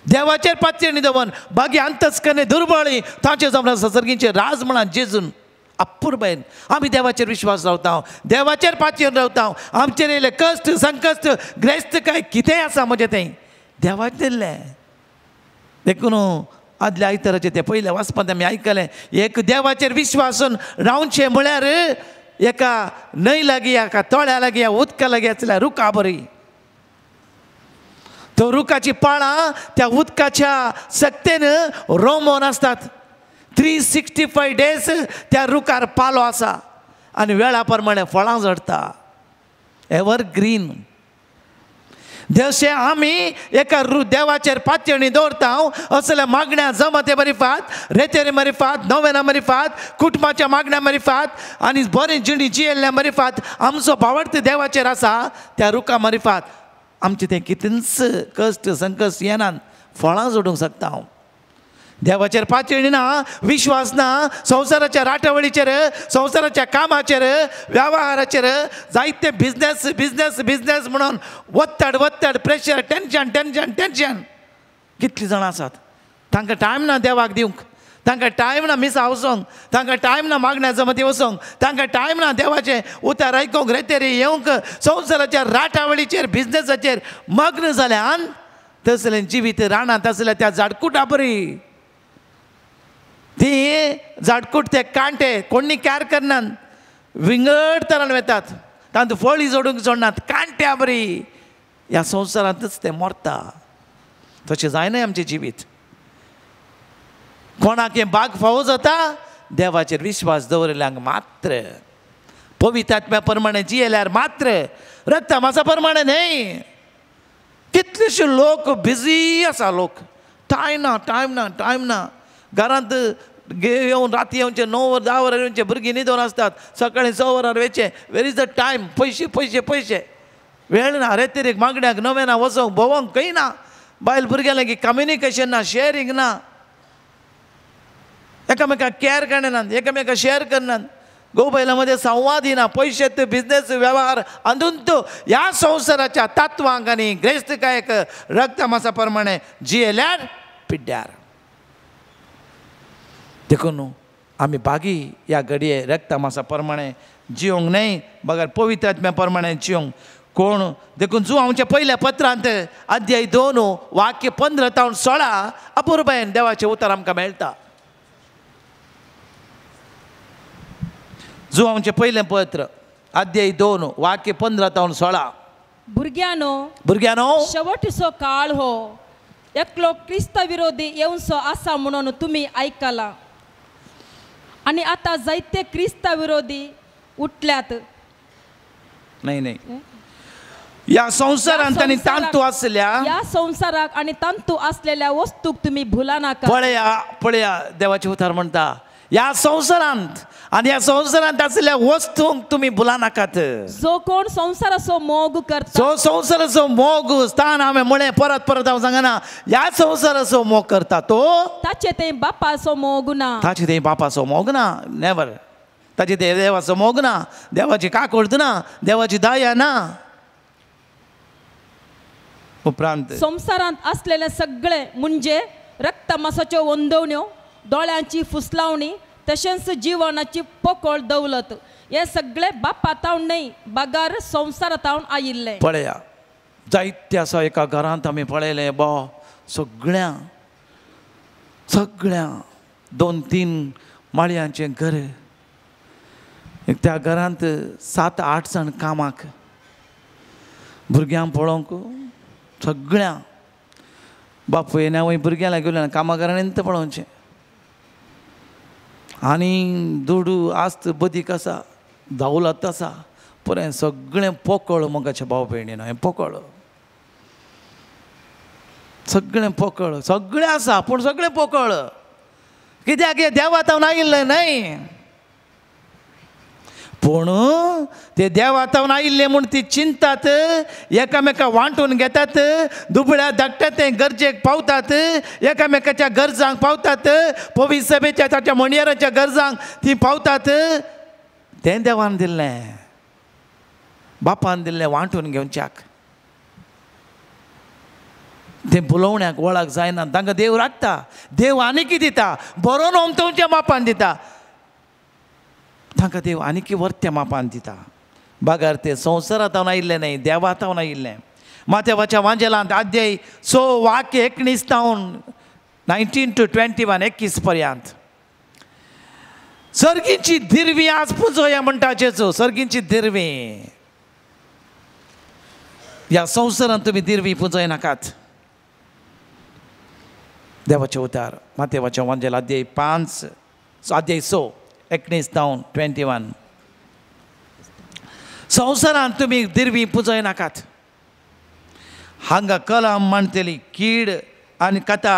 देवाचेर पातयेणी दवन बागी अंतस्करणे दुर्बळी तांचे जमना सर्गींचे राज म्हणा जेजून अपूर्वयन आमी देवाचेर विश्वास रावता, देवाचेर पातयेन रावता. आमचेर येयले कश्ट संकश्ट ग्रेस्त काय कितेंय आसा म्हजें तें देवाचें दिल्लें. देखून आदल्या आयताराचें तें पयलें वाचपांत आमी आयकलें. एक देवाचेर विश्वासून रावचें म्हळ्यार एका न्हंय लागीं एका तळ्या लागीं उदका लागीं आसल्यार रुखा बरी. तो रुखाची पाळां त्या उदकाच्या सक्तेन रोमोन आसतात. 365 days त्या रुखार पालो आसा आनी वेळा प्रमाणे फळां झडटा. एवरग्रीन. जशे आमी एका देवाचेर पातयणी दवरता असल्या मागण्या जमते मरिफात, रेतेरे मरिफात, नोवेना मरिफात, कुटुंबाच्या मागण्या मरिफात आनी बरे जिणी जियेल्ल्या मरिफात आमचो भावार्थ देवाचेर आसा. त्या रुखा मरिफात आमचे ते कितलेंच कश्ट संकट येनात फळां जोडूंक शकता हांव. देवाचेर पातयणी ना, विश्वास ना, संवसाराच्या राटवळीचेर, संवसाराच्या कामाचेर, वेव्हाराचेर जायते बिझनेस बिझनेस बिझनेस म्हणून वत्तड वत्तड, प्रेशर, टेन्शन टेन्शन टेन्शन. कितलीं जाणां आसात तांकां टायम ना देवाक दिवंक, तांकां टायम ना मिसा वचोंक, तांकां टायम ना मागण्या जमती वचोंक, तांकां टायम ना देवाचें उतार आयकोंक, रेतेरी येवंक. संवसाराच्या राटावळीचेर बिझनेसाचेर मग्न जाल्यान तसलें जिवीत रानांत आसल्या त्या झाडकुटा बरी. ती झाडकूट ते कांटे कोणी कॅर करनात, विंगड तरान वेतात, तांतूं फळी जोडूंक जोडनात, कांट्या बरी. ह्या संवसारांतच ते मरता. तशें जायनाय आमचें जिवीत. कोणाक हें बाग फावो जाता देवाचेर विश्वास दवरल्यांक मात्र, पवित्र आत्म्या प्रमाणे जियेल्यार मात्र, रक्ता मासा प्रमाणे न्हय. कितलेशे लोक बिजी आसा, लोक टायम ना टायम ना टायम ना. घरांत येवन राती येवचे 9 वर 10 वरां येवचे, भुरगीं न्हिदोन आसतात, सकाळीं 6 वरांर वेचे. वेर इज द टायम? पयशे पयशे पयशे. वेळ ना रेतेरेक मागण्यांक नोवेना वचोंक भोंवंक खंय ना. बायल भुरग्यां लागीं कम्युनिकेशन ना, शेअरिंग ना, एकामेकाक केअर करनात, एकामेकाक शेअर करनात, गोबायलांमध्ये संवाद ना, पयशे बिझनेस वेव्हार अंदूंत ह्या संवसाराच्या तत्वांक आनी ग्रेस्तकायेक रक्ता मासा प्रमाणे जियेल्यार पिड्ड्यार. देखून आमी बागी ह्या घडये रक्ता मासा प्रमाणे जियोंक न्हय, बगर पवित्र आत्म्या प्रमाणे जियोंक. कोण देखून जो आमच्या पहिल्या पत्रांत अध्याय 2 वाक्य 15 ते 16 अपुर्बायेन देवाचें उतर आमकां मेळटा. जो आमचें पयलें पत्र अध्याय 2 वाक्य 15 ते 16. भुरग्यानो, शेवटचो काळ हो एकलो क्रिस्त विरोधी येवचो आसा म्हणून तुमी आयकला. आणि आता जायते क्रिस्त विरोधी उठल्यात. नाही या संसारांत आनी तांतू आसल्या, या संसाराक आणि तांतू असलेल्या वस्तूक तुम्ही भुला नाका. पळया देवाचे उतार म्हणटा, ह्या संसारांत आनी ह्या संसारांत आसलेल्या वस्तूंक तुमी भुला नाकात. जो कोण संसाराचो मोग करता, जो संसाराचो मोग स्थान हांवें म्हळें परत परत हांव सांगना, ह्या संसाराचो मोग करता तो ताचे ते बापाचो मोग ना. ताचे ते बापाचो मोग ना, नेवर. ताचे ते देवाचो मोग ना, देवाची काकूळट ना, देवाची दया ना. उपरांत संसारांत असलेले सगळे म्हणजे रक्तमासाच्यो वंदवण्यो, दोळ्यांची फुसलावणी, तशेंच जिवनाची पोकळ दौलत, हे सगळे बापातावन न्हय बागार संसारातावन आयिल्ले. पळया जायते आसा एका घरांत आमी पळयलें सगळ्या 2-3 माळयांचें घर. त्या घरांत 7-8 जाण कामाक, भुरग्यांक पळोवंक सगळ्या बाप येना वय भुरग्यां लागले कामा घरांत पळोवचें. आनी दुडू आस्त बदीक आसा, दावलत आसा, पुरें सगळें पोकळ. मोगाच्या भाव भयणीन हें पोकळ, सगळें पोकळ, सगळें आसा पूण सगळें पोकळ. कित्याक हे देवातावन आयिल्लें न्हय, पूण ते देवातावन आयिल्ले म्हूण ती चिंतात, एकामेकाक वांटून घेतात, दुबळ्या धाकट्या ते गरजेक पावतात, एकामेकाच्या गरजांक पावतात, पवित्र सभेच्या ताच्या मणियराच्या गरजांक ती पावतात. तें देवान दिल्लें, बापान दिल्लें वांटून घेवच्याक. ते बुलोवण्याक वळख जायना, तांकां देव राखता. देव आनीक दिता, बरो नोमतवच्या मापान दिता, तांकां देव आनीक वर्त्या मापान दिता. बागार ते संवसारांतावन आयिल्लें न्हय, देवातावन आयिल्लें. माथेवाच्या वांजेलांत अध्याय 6 वाक्य 19 ते 19 to 21 21 पर्यंत. सर्गींची दिरवी आज पुंजोया म्हणटाचेचो. सर्गींची दिरवी ह्या संवसारांत तुमी दिरवी पुंजोय नाकात. देवाचे उतार माथेवाच्या वांजेल अध्याय 6 19 ते 21. संवसारांत तुमी दिरवी पुजय नाकात. हांगा कलम म्हणटली कीड आनी कथा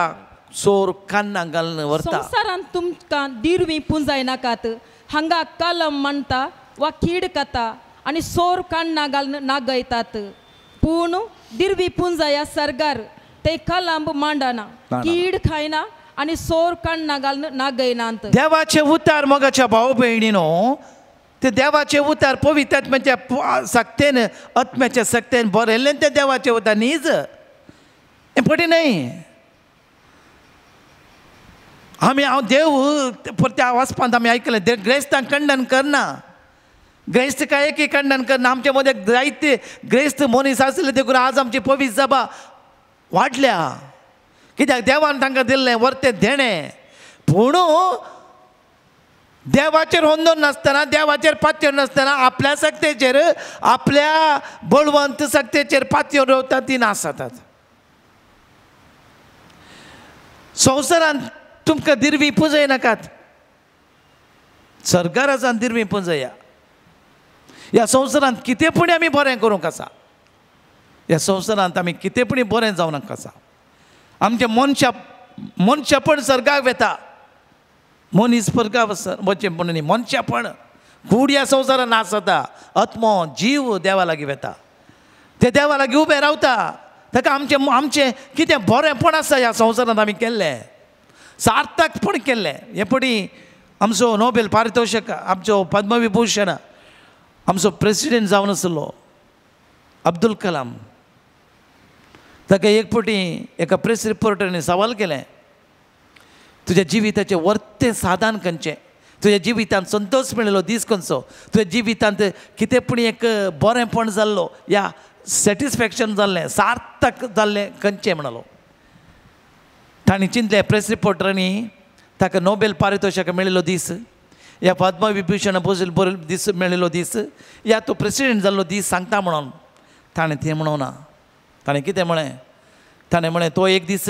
सोर कान्ना घालून व्हरता. संवसारांत तुमकां दिरवी पुंजाय नाकात. हांगा कलम म्हणटा वा कीड कथा आनी सोर काण्णां घालून नागयतात. पूण दिरवी पुंजाया सरगार ते कलंब मांडना, कीड खायना आनी सोर काण्णां घालून नागयनात. देवाचे उतार मोगाच्या भाव भयणीनो, ते देवाचे उतार पवित्र आत्म्याच्या सक्तेन आत्म्याच्या सक्तेन बरयल्ले ते देवाचे उतार न्हीज. हें पटी न्हय. हांव देव त्या वचपांत आमी आयकलें ग्रेस्तांक खंडन करना. ग्रेस्त काय एक खंडन करना. आमच्या मदें जायते ग्रेस्त मनीस आसले देखून आज आमची पवित्र सभा वाडल्या. कित्याक देवान तांकां दिल्लें वर्तें देणें. पूण देवाचेर होंदोन नासतना, देवाचेर पातयेर नासतना आपल्या सक्तेचेर, आपल्या बळवंत सक्तेचेर पातयेर रावता ती नास जातात. संवसारांत तुमकां दिरवी पुजय नाकात. सरकारासान दिरवी पुजया. ह्या संवसारांत कितेंपणी आमी बरें करूंक आसा. ह्या संवसारांत आमी कितेंपणी बरें जावंक आसा. आमचें मनशापण सर्गाक वेता. मनीस स्वर्गाक वचचें म्हणून मनशापण कूड ह्या संवसारांत नास जाता. आत्मो जीव देवा लागीं वेता. ते देवा लागीं उबे रावता. ताका आमचें कितें बरेंपण आसा ह्या संवसारांत आमी केल्लें, सार्थकपण केल्लें. हे पटी आमचो नोबेल पारितोषिक, आमचो पद्मविभूषण, आमचो प्रेसिडेंट जावन आसलो अब्दुल कलाम. ताका एक पटी एका प्रेस रिपोर्टरान सवाल केलें, तुज्या जिविताचें वर्तें साधन खंयचें, तुज्या जिवितांत संतोष मेळिल्लो दीस खंयचो, तुज्या जिवितांत कितें पूण एक बरेंपण जाल्लो या सॅटिस्फॅक्शन जाल्लें, सार्थक जाल्लें खंयचें म्हणलो. ताणें चिंतलें, प्रेस रिपोर्टरांनी ताका नोबेल पारितोषिक मेळिल्लो दीस, या पद्मविभूषण दीस मेळिल्लो दीस, या तो प्रेसिडेंट जाल्लो दीस सांगता म्हणून ताणें तें म्हणूं ना. ताणें कितें म्हळें, ताणें म्हळें तो एक दीस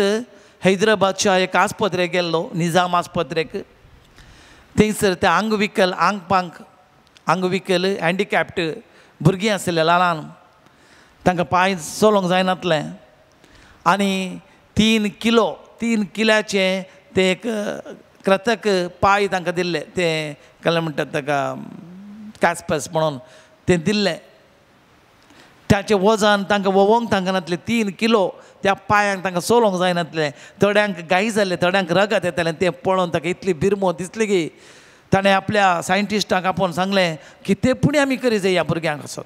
हैदराबादच्या एक आस्पत्रेक गेल्लो, निजाम आस्पत्रेक. थंयसर ते अंगविकल हँडिकॅप्ड भुरगीं आसले ल्हान, तांकां पांय चलोवंक जायनासलें. आनी 3 किलाचें ते एक कृतक पांय तांकां दिल्ले, ते काय म्हणटात ताका कॅस्पस म्हणून तें दिल्लें. त्याचें वजन तांकां वोवंक तांकां नासलें. 3 किलो त्या पांयांक तांकां चलोवंक जायनासलें. थोड्यांक गाय जाल्ले, थोड्यांक रगत येतालें. तें पळोवन ताका इतली बिरमो दिसली की ताणें आपल्या सायंटिस्टांक आपोवन सांगलें कितें पूण आमी करी जाय ह्या भुरग्यांक असो.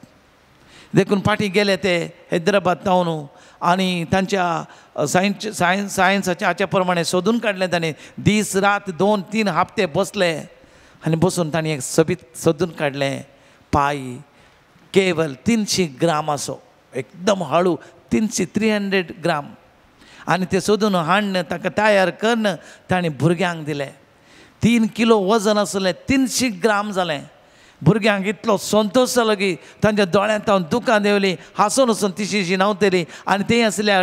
देखून फाटीं गेले ते हैदराबाद टावन आनी तांच्या सायन्साच्या हाच्या प्रमाणे सोदून काडलें ताणें. दीस रात 2-3 हप्ते बसले आनी बसून ताणें एक सोदून काडलें पाय केवल 300 ग्राम असो, एकदम हळू 300 ग्राम. आनी ते सोदून हाडन ताका तयार करून ताणें भुरग्यांक दिलें. 3 किलो वजन आसलें, 300 ग्राम जालें. भुरग्यांक इतलो संतोश जालो की तांच्या दोळ्यांत दुकां देंवलीं, हांसून हांसून तिशी नव्हतली. आनी थंय आसल्या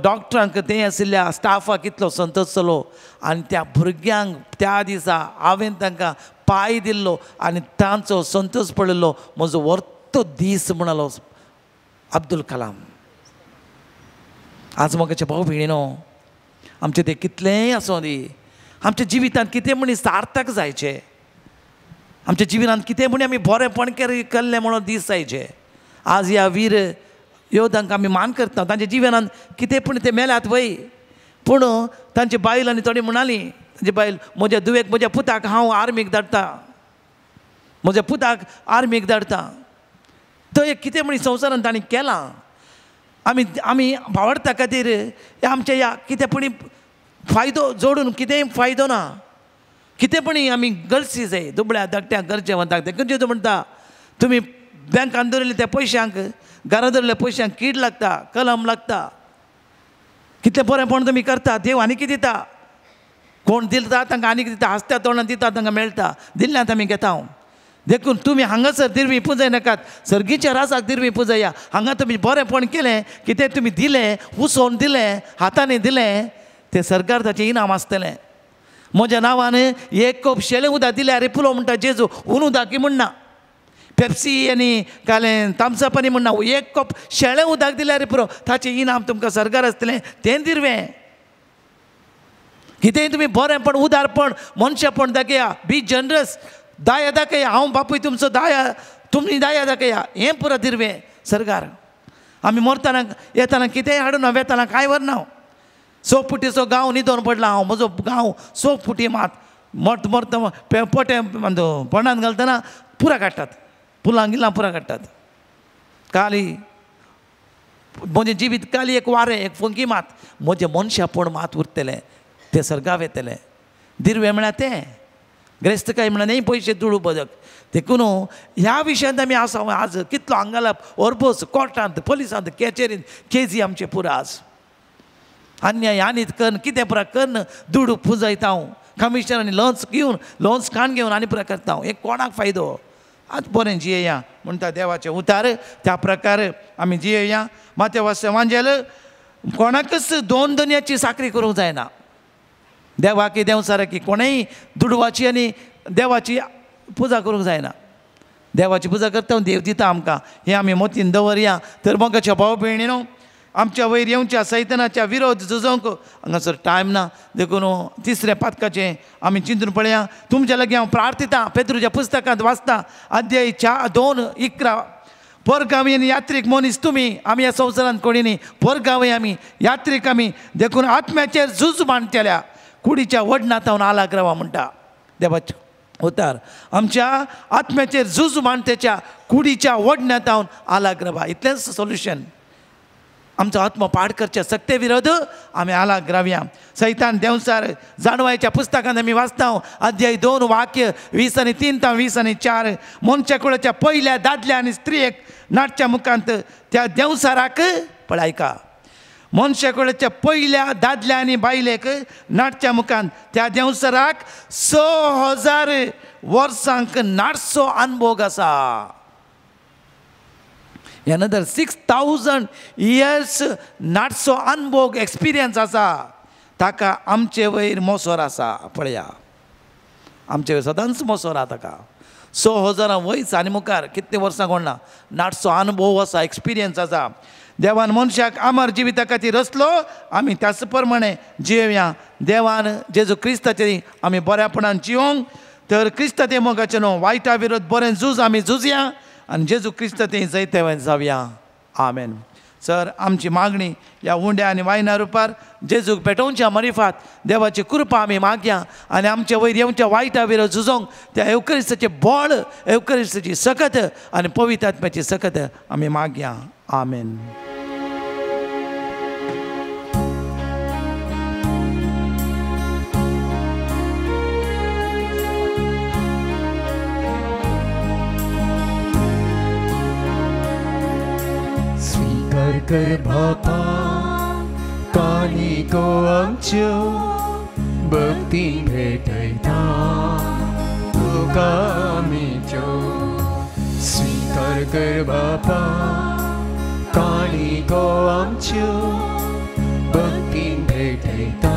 डॉक्टरांक, थंय आशिल्ल्या स्टाफाक इतलो संतोश जालो. आनी त्या भुरग्यांक त्या दिसा हांवें तांकां पाय दिल्लो आनी तांचो संतोश पळयल्लो. म्हजो वर्तो दीस म्हणलो अब्दुल कलाम. आज मोगाचे भाव भयणीनो, आमचें तें कितलेंय आसूं दी, आमच्या जिवितांत कितें म्हणी सार्थक जायचें. आमच्या जिवितांत कितें म्हणी आमी बरेंपण केल्लें म्हणून दीस जायचे. आज ह्या वीर योद्धांक आमी मान करता. तांच्या जिवितांत कितें पूण ते मेल्यात वय, पूण तांची बायलांनी थोडी म्हणालीं, तांची बायल, म्हज्या धुवेक, म्हज्या पुताक हांव आर्मीक धाडटा, म्हज्या पुताक आर्मीक धाडटा. तो एक कितें म्हणी संवसारांत ताणें केलां. आमी भावार्था खातीर आमच्या ह्या कितें पूण फायदो जोडून कितेंय फायदो ना. कितें पण आमी गरजे जाय. दुबळ्या धाकट्यांक गरजेवंताक ते गरजेचो म्हणटा. तुमी बँकान दवरिल्ले त्या पयशांक, घरा दवरिल्ल्या पयशांक कीड लागता, कलम लागता. कितलें बरेंपण तुमी करता, देव आनी कितें दिता. कोण दिता तांकां आनी कितें दिता, हांसत्या तोंडान दिता तांकां मेळटा. दिल्ल्यांत आमी घेता. हांव देखून तुमी हांगासर दिरवी पुजय नाकात, सर्गीच्या रासाक दिरवी पुजया. हांगा तुमी बरेंपण केलें, कितें तुमी दिलें, उसोन दिलें, हातांनी दिलें, तें सरकार ताचें इनाम आसतलें. म्हज्या नांवान एक कोप शेलें उदक दिल्यार पुलो म्हणटा जेजू, उन उदक की म्हणना. पेप्सी आनी कालें थम्सअप आनी म्हणना एक कप शेळें उदक दिल्यार पुरो ताचें इनाम तुमकां सरकार आसतलें तें दिरवें कितेंय तुमी बरेंपण उदारपण मनशापण दाखया बी जनरस दया दाखया हांव बापूय तुमचो दया तुमी दया दाखया हें पुरो दिरवें सरकार आमी मरतना येताना कितेंय हाडून वेताना कांय व्हरना 100 फुटीचो गांव न्हिदोन पडला हांव म्हजो गांव 100 फुटी मात मरता पोटे पोंडान घालतना पुरा काडटात फुलां गिलां पुरा काडटात काली म्हजें जिवीत काली एक वारें एक फंकी मात म्हजें मनशापण मात उरतलें तें सर्गांव येतलें दिरवें म्हळ्यार तें ग्रेस्तकाय म्हळ्यार न्ही पयशे तुळू बदक देखून ह्या विशयांत आमी आसा आज कितलो आंगालाप ओरबोस कोर्टांत पुलिसांत कचेरींत केजी आमचे पुरो आज अन्याय आनीत करन कितें पुरा करन दुडू पुजयता हांव कमिशनरांनी लोन्स काण घेवन आनी पुरा करता हांव एक कोणाक फायदो आज बरें जियेया म्हणटा देवाचें उतार त्या प्रकार आमी जियेया माते वांजेल कोणाकच 2 दुनयाची साखरी करूंक जायना देवाकी देवसाराकी कोणेय दुडवाची आनी देवाची पुजा करूंक जायना देवाची पुजा करता देव दिता आमकां हें आमी मोतीन दवरया तर मोगाच्या भाव भयणीनो आमच्या वयर येवच्या सैतानाच्या विरोध झुजोवंक हांगासर टायम ना देखून तिसऱ्या पातकाचें आमी चिंतून पळया तुमच्या लागीं हांव प्रार्थिता पेद्रूच्या पुस्तकांत वाचता अध्याय 2:11 परगांवी आनी यात्रीक मनीस तुमी आमी ह्या संवसारांत कोणी न्ही परगांवी आमी यात्रीक आमी देखून आत्म्याचेर झूज मांडटल्या कुडीच्या वडनांत हांव आलाक रावा म्हणटा देवाचें उतार आमच्या आत्म्याचेर झूज मांडतेच्या कुडीच्या वडनांत हांव आलाक रावा इतलेंच सोल्युशन आमचो आत्मो पाड करचे सक्ते विरोध आमी आलाक रावया सैतान देवसार जाणवायच्या पुस्तकांत आमी वाचता अध्याय 2 वाक्य 20 आनी 3 ते 20 आनी 4 मनशा कुळाच्या पयल्या दादल्या आनी स्त्रियेक नाटच्या मुखांत त्या देवसाराक पळयका मनशा कुळाच्या पयल्या दादल्या आनी बायलेक नाटच्या मुखांत त्या देवसाराक 6000 वर्सांक नाटचो अनुभव आसा another 6000 years नाटचो अनुभव एक्सपिरियन्स आसा ताका आमचे वयर मोसोर आसा पळया आमचे वयर सदांच मोसोर आहा ताका 6000 वयस आनी मुखार कितले वर्सां कोणना नाटचो अनुभव आसा एक्सपिरियन्स आसा देवान मनशाक अमर जिविता खातीर रचलो आमी त्याच प्रमाणे जियेवया देवान जेजू क्रिस्ताचेर आमी बऱ्यापणान जिवंक तर क्रिस्ता ते मोगाचे न्हू वायटा विरोध बरें झूज आमी झुजया आनी जेजू क्रिस्ता ते जैते जावया आमेन सर आमची मागणी ह्या उंड्या आनी वायना रुपार जेजूक भेटोवच्या मरिफात देवाची कृपा आमी मागया आनी आमच्या वयर येवच्या वायटा विरोध झुजोवंक त्या एवकरिस्ताचे बळ एवकरिस्ताची सकत आनी पवित्र आत्म्याची सकत आमी मागया आमेन कर बापा कानिको आमच्यो भक्तीन भेटयता तुका आमीच्यो स्वीकार कर बापा कानिको आमच्यो भक्तीन भेटयता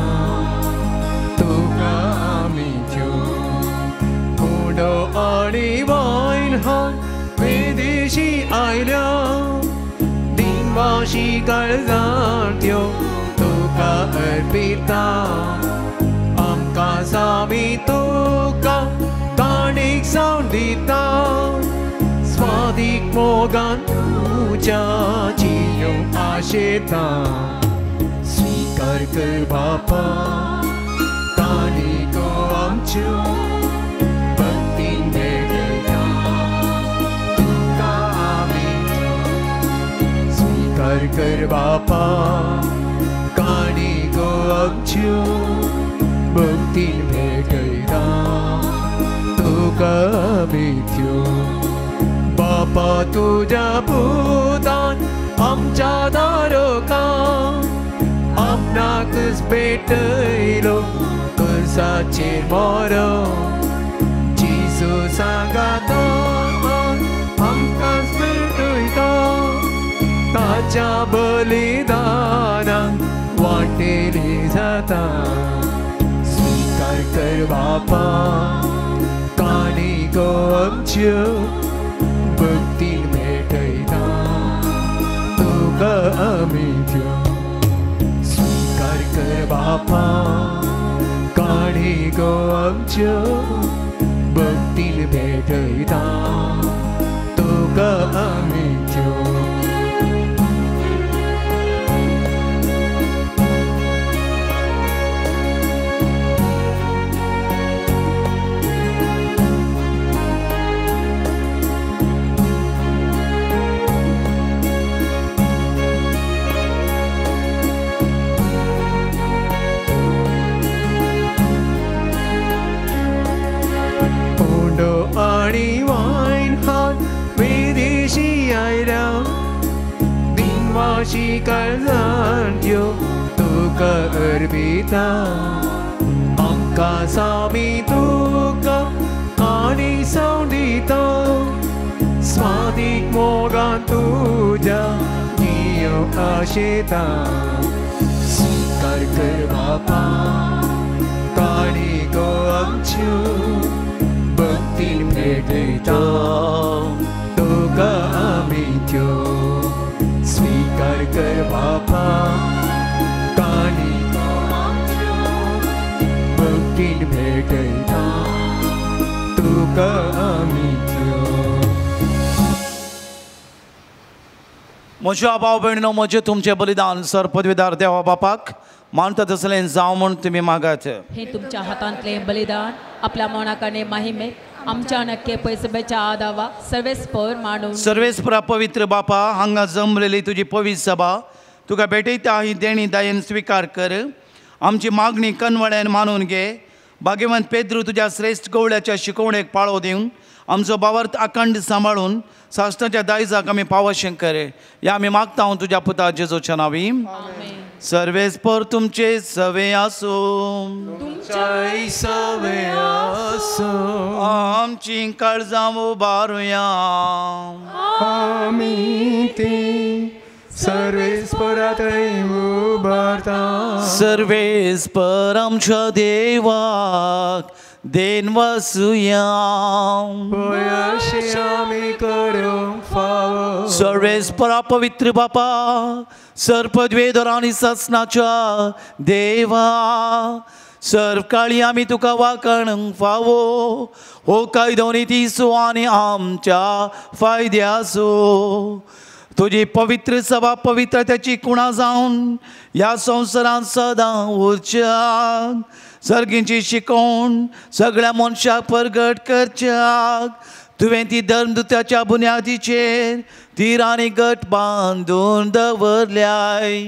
तुका आमीच्यो उडो आनी वायन हांव विदेशी आयल्या वाशी काळजांत्यो तुका अर्पिता आमकां सामी तुका काणीक सावन दिता स्वादीक मोगान तुज्या जियोंक आशेता स्वीकार कर बापा काणीको आमच्यो भक्तीन भेटयता तुका आमीच्यो स्वीकार कर बापा काणीको आमच्यो भक्तीन भेटयता तुका आमीच्यो बापा तुज्या पुतान आमच्या दारोकां आपणाकच भेटयलो कर्साचेर मोरो जेजू सांगातो आमकांच भेटयता ताच्या बलिदानान वाटेली जाता स्वीकार कर बापा काणीको आमच्यो आम्ही देऊ स्वीकार कर बापा काढे गो आमच्या भक्तीन भेटयता तुका आम्ही देऊ आणि वाईन हात विदेशी आयला दिनवाशी काळजान यो तुका अर्पिता आमका सामी तुका आणि सौंदिता स्वादिक मोगान तुझ्या नियो आशेता स्वीकार कर बापा काळी गो आमच्यो भक्तीन भेटयता तुका आम्ही देऊ स्वीकार कर बापा काळी गो आमच्यो भक्तीन भेटयता तुका आम्ही देऊ म्हज्या भाव भयणीनो म्हजें तुमचें बलिदान सर पदवीदार देवा बापाक मानता तसलें जावं म्हूण तुमी मागात हे तुमच्या हातांतलें बलिदान आपल्या मोनाकाने महिमे आमच्या नक्के पैसब्याच्या आदावा सर्वेस्पर मानून सर्वेस्परा पवित्र बापा हांगा जमलेली तुजी पवित्र सभा तुका भेटयता ही देणी दायेन स्वीकार कर आमची मागणी कनवळ्यान मानून घे भाग्यवंत पेद्रू तुज्या श्रेष्ठ गवळ्याच्या शिकवणेक पाळो दिवन आमचो भावार्थ अखंड सांबाळून साश्टाच्या दायजाक आमी पावशें कर या आमी मागता हांव तुज्या पुता जेजूच्या नांवी सर्वेस्पर तुमचे सवे आसो तुमच्या सवे आसो आमची काळजां उबारुया आमी ते सर्वेस्परात उबारता सर्वेस्पर आमच्या देवाक देन वसूया अशें आमी करूंक फावो सर्वेस्परा पवित्र बापा सरपदवेदर आनी ससनाच्या देवा सर्व काळी आमी तुका वाकणूंक फावो हो कायदो नितीसो आनी आमच्या फायद्याचो तुजी पवित्र सभा पवित्रतेची कुणा जावन ह्या संवसारांत सदां उरच्या सर्गींची शिकवण सगळ्या मनशाक प्रगट करच्याक तुवें ती धर्मदुताच्या बुन्यादीचेर तीर आनी गट बांदून दवरल्याय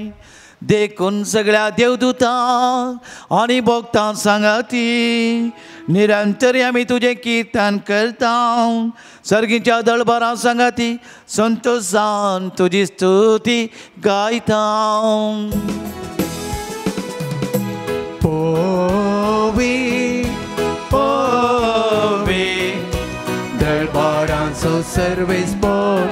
देखून सगळ्या देवदूतांक आनी भक्तांक सांगाती निरंतर आमी तुजें किर्तन करता सर्गीच्या दळबारां सांगाती संतोषान तुजी स्तुती गायता दरबारांचो सर्वेस्पर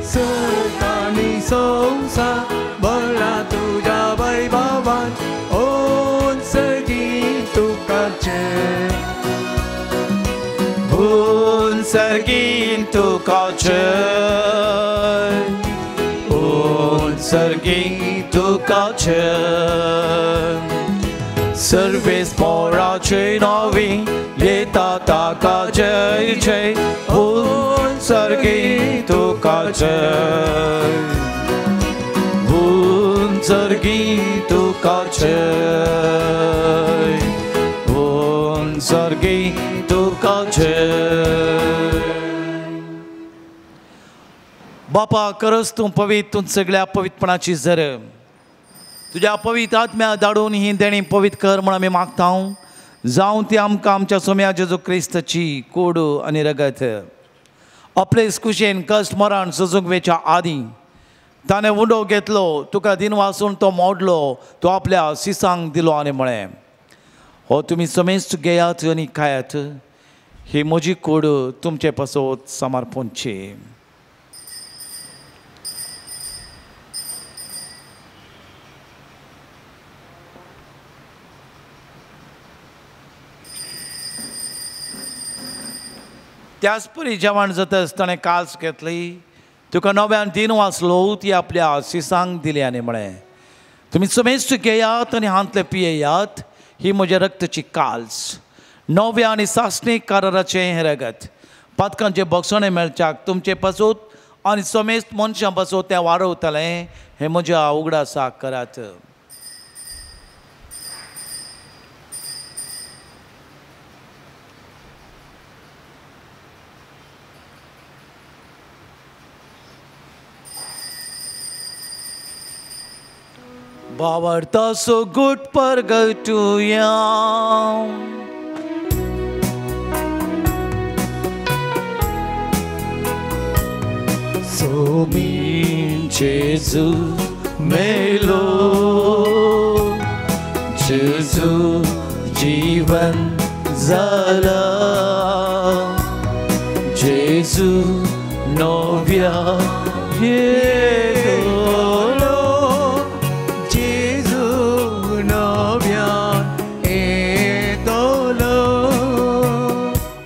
सतानी संवसार भरला तुज्या वैभवान ओन सर्गी तुकाचे ओन सर्गीन तुकाचे ओन सर्गीन तुकाचे सर्वेस्पराचे नावी येता ताका जय जय ओन सर्गी तुकाचे ओन सर्गी तुकाचे ओन सर्गी तुकाचे बापा करस तूं पवित्र तूं सगळ्या पवित्रपणाची झर तुज्या पवित्र आत्म्या धाडून ही देणी पवित्र कर म्हूण आमी मागता जावं ती आमकां आमच्या सोम्या जेजू क्रिस्ताची कूड आनी रगत आपले कुशेन कश्ट मरण सजूंक वेच्या आदीं ताणें उंडो घेतलो तुका दिन वासून तो मोडलो तो आपल्या सिसांक दिलो आनी म्हळें हो तुमी समेस्त घेयात आनी खायात ही म्हजी कूड तुमचे पासत समर्पणची त्याच परी जेवण जाताच ताणें काल्स घेतली तुका नव्यान दिन वाचलो ती आपल्या शिसांक दिल्याने म्हळें तुमी समेस्त घेयात आनी हांतले पियेयात ही म्हज्या रक्ताची काल्स नव्या आनी सासणीक काराराचें हें रगत पातकांचे बक्षणे मेळच्याक तुमचे पासूत आनी समेस्त मनशां पासून तें वाडवतलें हें म्हज्या उगडासाक करात. Bavarta so good purgatoria So mean Jesus melo Jesus जीवन झाला Jesus नव्या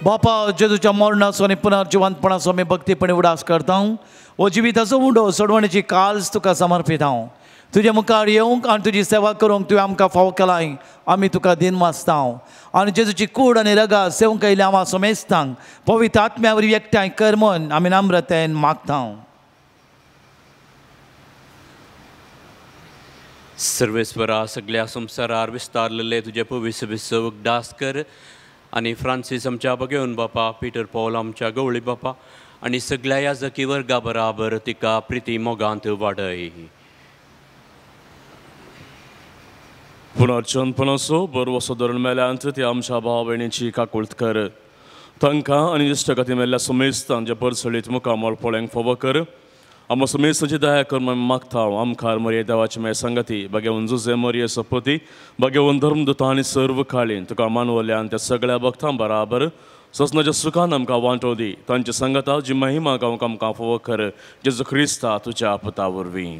बापा जेजूच्या मरणाचो आनी पुनर्जिवंतपणाचो आमी भक्तीपणी उडास करता हो जिविताचो उंडो सोडवण्याची काल्स तुका समर्पीत हांव तुजे मुखार येवंक आनी तुजी सेवा करूंक तुवें आमकां फावो केलाय आमी तुका दिन वाचता आनी जेजूची कूड आनी रगा सेवंक आयल्या आम्हा समेस्तांक पवित्र आत्म्या वरवीं एकठांय कर म्हूण आमी नम्रतेन मागता. सर्वेस्वरा सगळ्या संवसारार विस्तारलेले तुजे पवित्र विसवक दास कर आनी फ्रांसीस आमच्या बगेवन बापा पिटर पॉल आमच्या गवळी बापा आनी सगळ्या याजकी वर्गा बराबर तिका प्रिती मोगांत वाडय. पुनर्जन्मपणाचो बरो सदरण मेल्यांत ती आमच्या भाव भयणीची काकुळट कर तांकां आनी इश्टगती मेल्ल्या समेस्तांक जे परसळीत मुखामळ पळोवंक फावो कर आम समेस्तांची दया कर मागता आमकां मरिये देवाची मे संगती बगेवन जुजे मरिये सपती बगेवन धर्मदूत आनी सर्व काळीन तुका मानवल्यान त्या सगळ्या भक्तां बराबर ससनाच्या सुखान आमकां वांटो दी तांची संगता जी महिमा गावंक आमकां फावो कर जेजू क्रिस्ता तुज्या पुता वरवीं.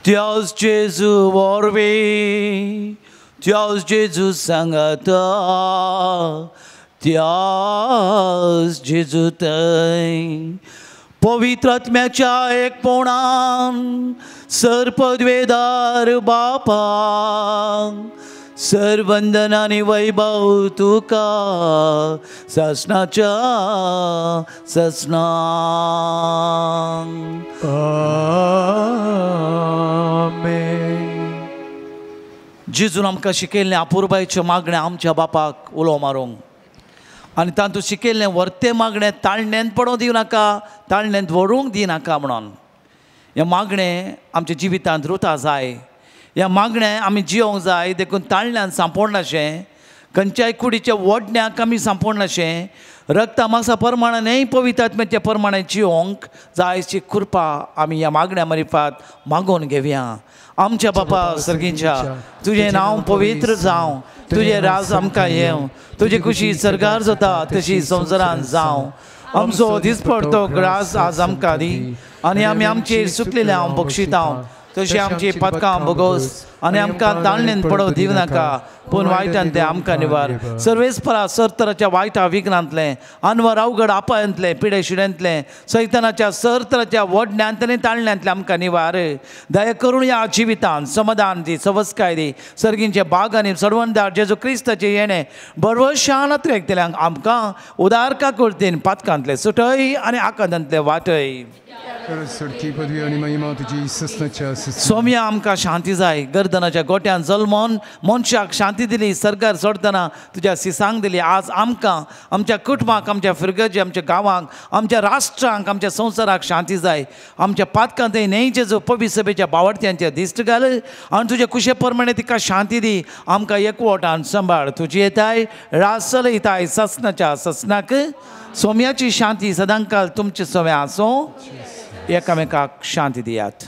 Dios Jesu वरवीं Dios Jesu संगता Dios Jesu थंय पवित्र आत्म्याच्या एकपणान सर्पद्वेदार बापा सर्वंदन आनी वैभव तुका ससनाच्या ससना जेजून आमकां शिकयल्लें अपुरबायेच्या मागण्या आमच्या बापाक उलो मारूंक आनी तातूंत शिकयल्लें वर्ते मागणें ताळण्यांत पडोवंक दिवं नाका ताळण्यांत व्हरूंक दिनाका म्हणून हे मागणें आमच्या जिवितांत रुता जाय ह्या मागणें आमी जियोंक जाय देखून ताळण्यांत सांपोडनाशें खंयच्याय कुडीच्या वडण्याक आमी सांपोडनाशें रक्ता मासा प्रमाणानय पवित्र आत्म्याच्या प्रमाणे जियोंक जाय अशी कृपा आमी ह्या मागण्या मार्फत मागून घेवया. आमच्या बापा सर्गीच्या तुजें नांव पवित्र जावं तुजें राज आमकां येवं तुजी खुशी सरगार जाता तशी संवसारांत जावं आमचो दिसपडतो ग्रास आज आमकां दी आनी आमी आमचेर सुकलेल्यांक बक्षिता तशी आमची पदकां भोगोस आनी आमकां ताळणेंत पडोव दिवं नाका पूण वायटान ते आमकां निवार सर्वेस्परा सरतराच्या वायटा विघ्नांतलें अनवर अवघड आपायांतलें पिडे शिड्यांतलें सैतानाच्या सरतराच्या वडण्यांतलें ताळण्यांतलें आमकां निवार दया करून ह्या जिवितांत समाधान दी सवस्काय दी सर्गींचे बाग आनी सडवणदार जेजू क्रिस्ताचें येणें बरवशान एकतेल्यांक आमकां उदारका करतेन पातकांतले सुटय आनी आकांतांतले वाटय. सोम्या आमकां शांती जाय गर्दनाच्या गोट्यान जल्मोन मनशाक शांती दिली सरकार सोडतना तुज्या सिसांक दिली आज आमकां आमच्या कुटुंबाक आमच्या फिरगजी आमच्या गांवांक आमच्या राष्ट्रांक आमच्या संवसाराक शांती जाय आमच्या पातकांतय न्हंयचे जो पवित्र सभेच्या बावडत्यांचे दिश्ट घाल आनी तुजे कुशे प्रमाणे तिका शांती दी आमकां एकवटान सांबाळ तुजी येताय रास चलयताय ससनाच्या ससनाक सोम्याची शांती सदांकाल तुमचे सोम्या आसूं एकामेकाक शांती दियात.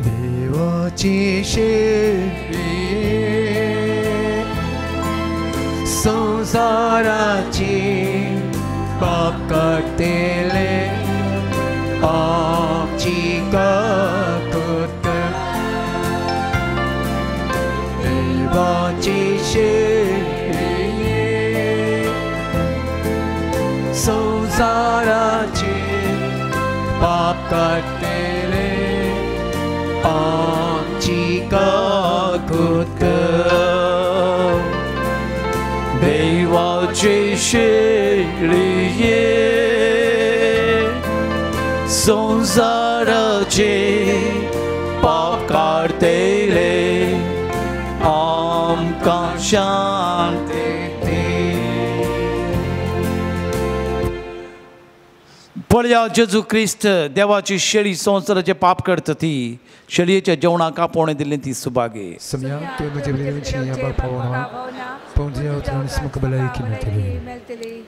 देवाची शेळी संसाराची पाप काडटेले आमची काकूळ संसाराचे पाप काढतेले आमची काकूत कर देवाचे शेळये संसाराचे पाप काढतेले आमकां शांती पळया जेजू क्रिस्त देवाची शेळी संवसाराचे पाप करता ती शेळयेच्या जेवणाक आपोवणें दिल्ली ती सुभागे समया ते म्हजे विनवणी या बापावना पौंजिया उतरण स्मुख बलाई की मेळटली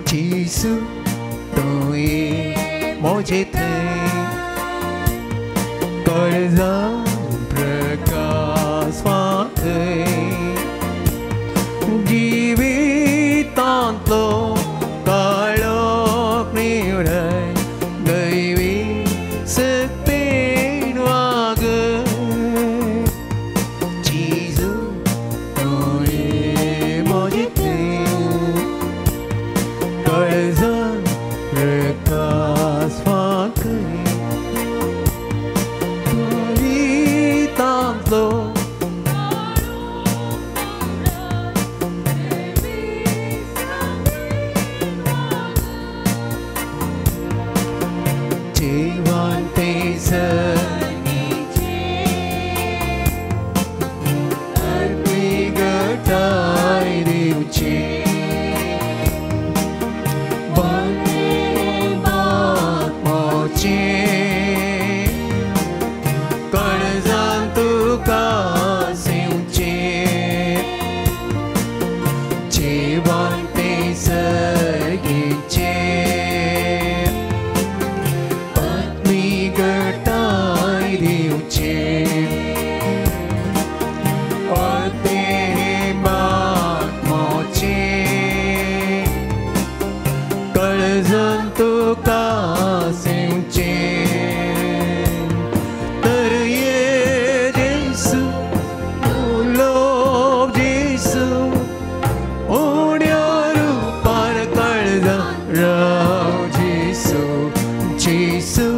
Jésus, toi मोजे थे कर्जा प्रकाश वाथे जिवितांतलो काळोख निवडाय दैवी सत्तेन वाग जेजू तोय मोजे थे कर्जा प्रकाश वाथे जिवितांतलो जीवन पेसनीचे अर्पी गटाय दिवचे बने बातमोचे कर्जां तुका सेवचे जीवन पेसनीचे गटाय दिवचे ओते बातमोचे कर्जां तुका सेवचे तर ये जेसू उलोब जेसू उड्या रूपार कर्जां राव जेसू जेसू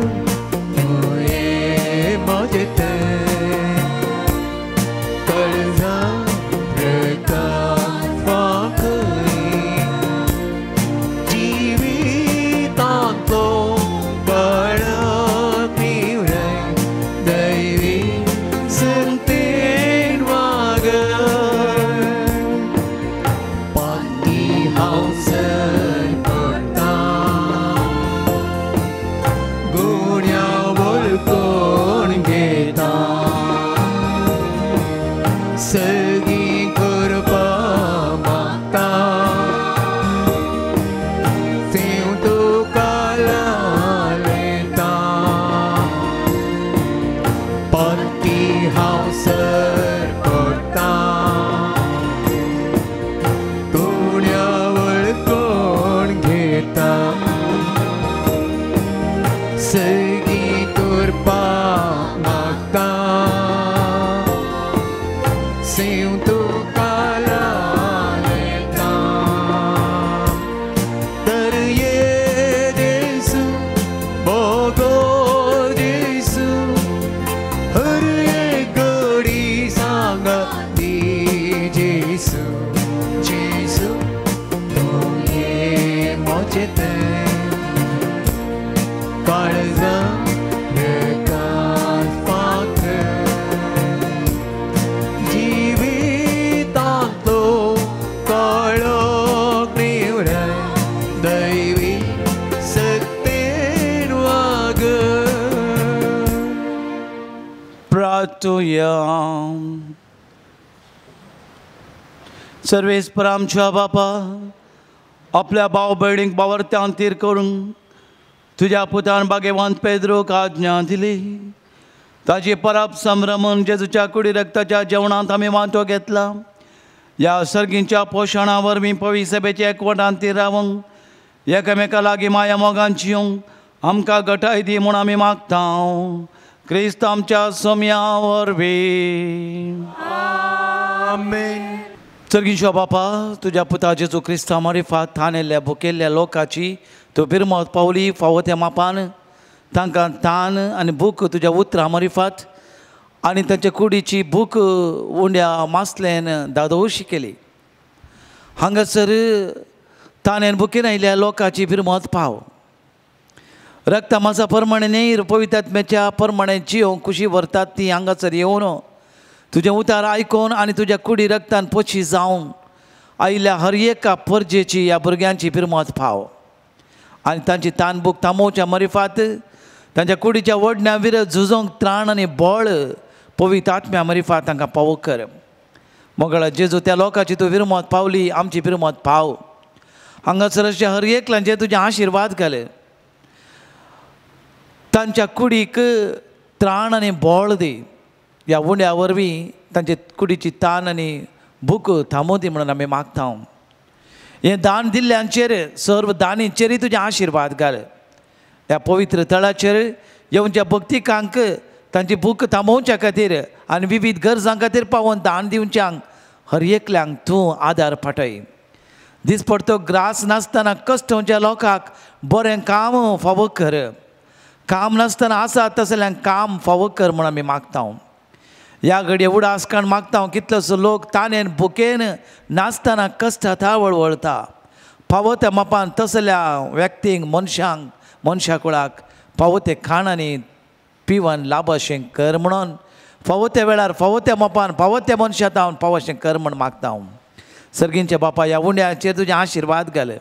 सगळी कृपा मागता देव तुका लायता पत्ती हांव सर करता गुण्या वळखून घेता सगळी कृपा मागता सेव तुका लायता तर ये जेसू बोगो जेसू हर एक घडी सांगा दी जेसू जेसू तो ये मोचे ते काळजां प्रकाश पात्र जीवितांतलो काळोख निवडाय दैवी सत्तेन वाग प्रार्थुया सर्वेस्पर आमच्या बापा आपल्या भाव भयणीक बावरत्यान तीर करून तुझ्या पुतान भाग्यवान पेद्रोक आज्ञा दिली ताजी परब संभ्रमून जेजूच्या कुडी रक्ताच्या जेवणांत आमी वांटो घेतला ह्या सर्गींच्या पोशणा वरवीं पवित्र सभेचे एकवटान ती रावंक एकामेका लागीं माया मोगान जियोंक आमकां घटाय दी म्हूण आमी मागता क्रिस्त आमच्या सोम्या वरवीं. सर्गींच्या बापा, तुज्या पुता जेजू क्रिस्ता मारिफात थानेल्ल्या भुकेल्ल्या लोकांची तूं बिरमत पावली फावो त्या मापान तांकां तान आनी भूक तुज्या उतरां मारिफात आनी तांचे कुडीची भूक उंड्या मासलेन दादोशी केली. हांगासर ताणेन भुकेन आयिल्ल्या लोकांची बिरमत पाव. रक्ता मासा प्रमाणे न्ही पवित्र आत्म्याच्या प्रमाणे जियोंक खुशी व्हरतात ती हांगासर येवन तुजें उतार आयकून आनी तुज्या कुडी रक्तान पोची जावन आयिल्ल्या हर एका परजेची ह्या भुरग्यांची बिरमत पाव आनी तांची तानबूक थांबोवच्या मरिफात तांच्या कुडीच्या वडण्या विरत झुजोंक त्राण आनी बळ पवित्र आत्म्या मरिफात तांकां पावो कर. मोगळा जेजू त्या लोकांची तूं बिरमत पावली आमची बिरमत पाव. हांगासर अशें हर एकल्याचें तुजें आशिर्वाद घाल. तांच्या कुडीक त्राण आनी बळ दी. ह्या उंड्या वरवीं तांचे कुडीची तान आनी भूक थांबोवन दी म्हणून आमी मागता. हें दान दिल्ल्यांचेर सर्व दानीचेरय तुजें आशिर्वाद घाल. ह्या पवित्र तळाचेर येवच्या भक्तिकांक तांची भूक थांबोवच्या खातीर आनी विविध गरजां खातीर पावोवन दान दिवच्यांक हर एकल्यांक तूं आदार पाठय. दिसपडतो ग्रास नासतना कश्टांच्या लोकांक बरें काम फावो कर. काम नासतना आसा तसल्यांक काम फावो कर म्हूण आमी मागता. ह्या घडये उडास काण मागता कितलोसो लोक ताणेन भुकेन नासतना कश्टांत वळवळटा. फावो त्या मापान तसल्या व्यक्तींक मनशा कुळाक फावो ते खाण आनी पिवन लाभशें कर म्हणून फावो त्या वेळार फावो त्या मापान फावो त्या मनशां तावन फावोशें कर म्हूण मागता. सर्गींचे बापा, ह्या उंड्याचेर तुजें आशिर्वाद घाल.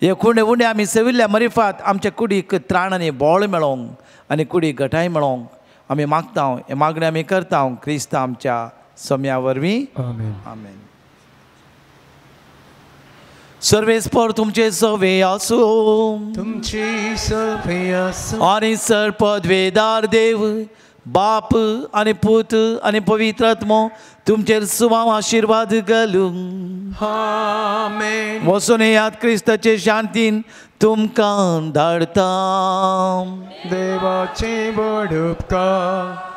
हे उंडे आमी सविल्ल्या मरिफात आमच्या कुडीक त्राण आनी बळ मेळोवंक आनी कुडीक घटाय मेळोवंक आमी मागता. हे मागणी आमी करता क्रिस्त आमच्या सोम्या वरवीं. आमेन. आमेन. सर्वेस्पर तुमचे सवे आसूं तुमची सभे आसूं आनी सर्पद्वेदार देव बाप आनी पूत आनी पवित्र आत्मो तुमचेर सुवाव आशिर्वाद घालूं. आमेन. वचून येयात क्रिस्ताचे शांतीन तुमकां धाडता. देवाचे बड उपकार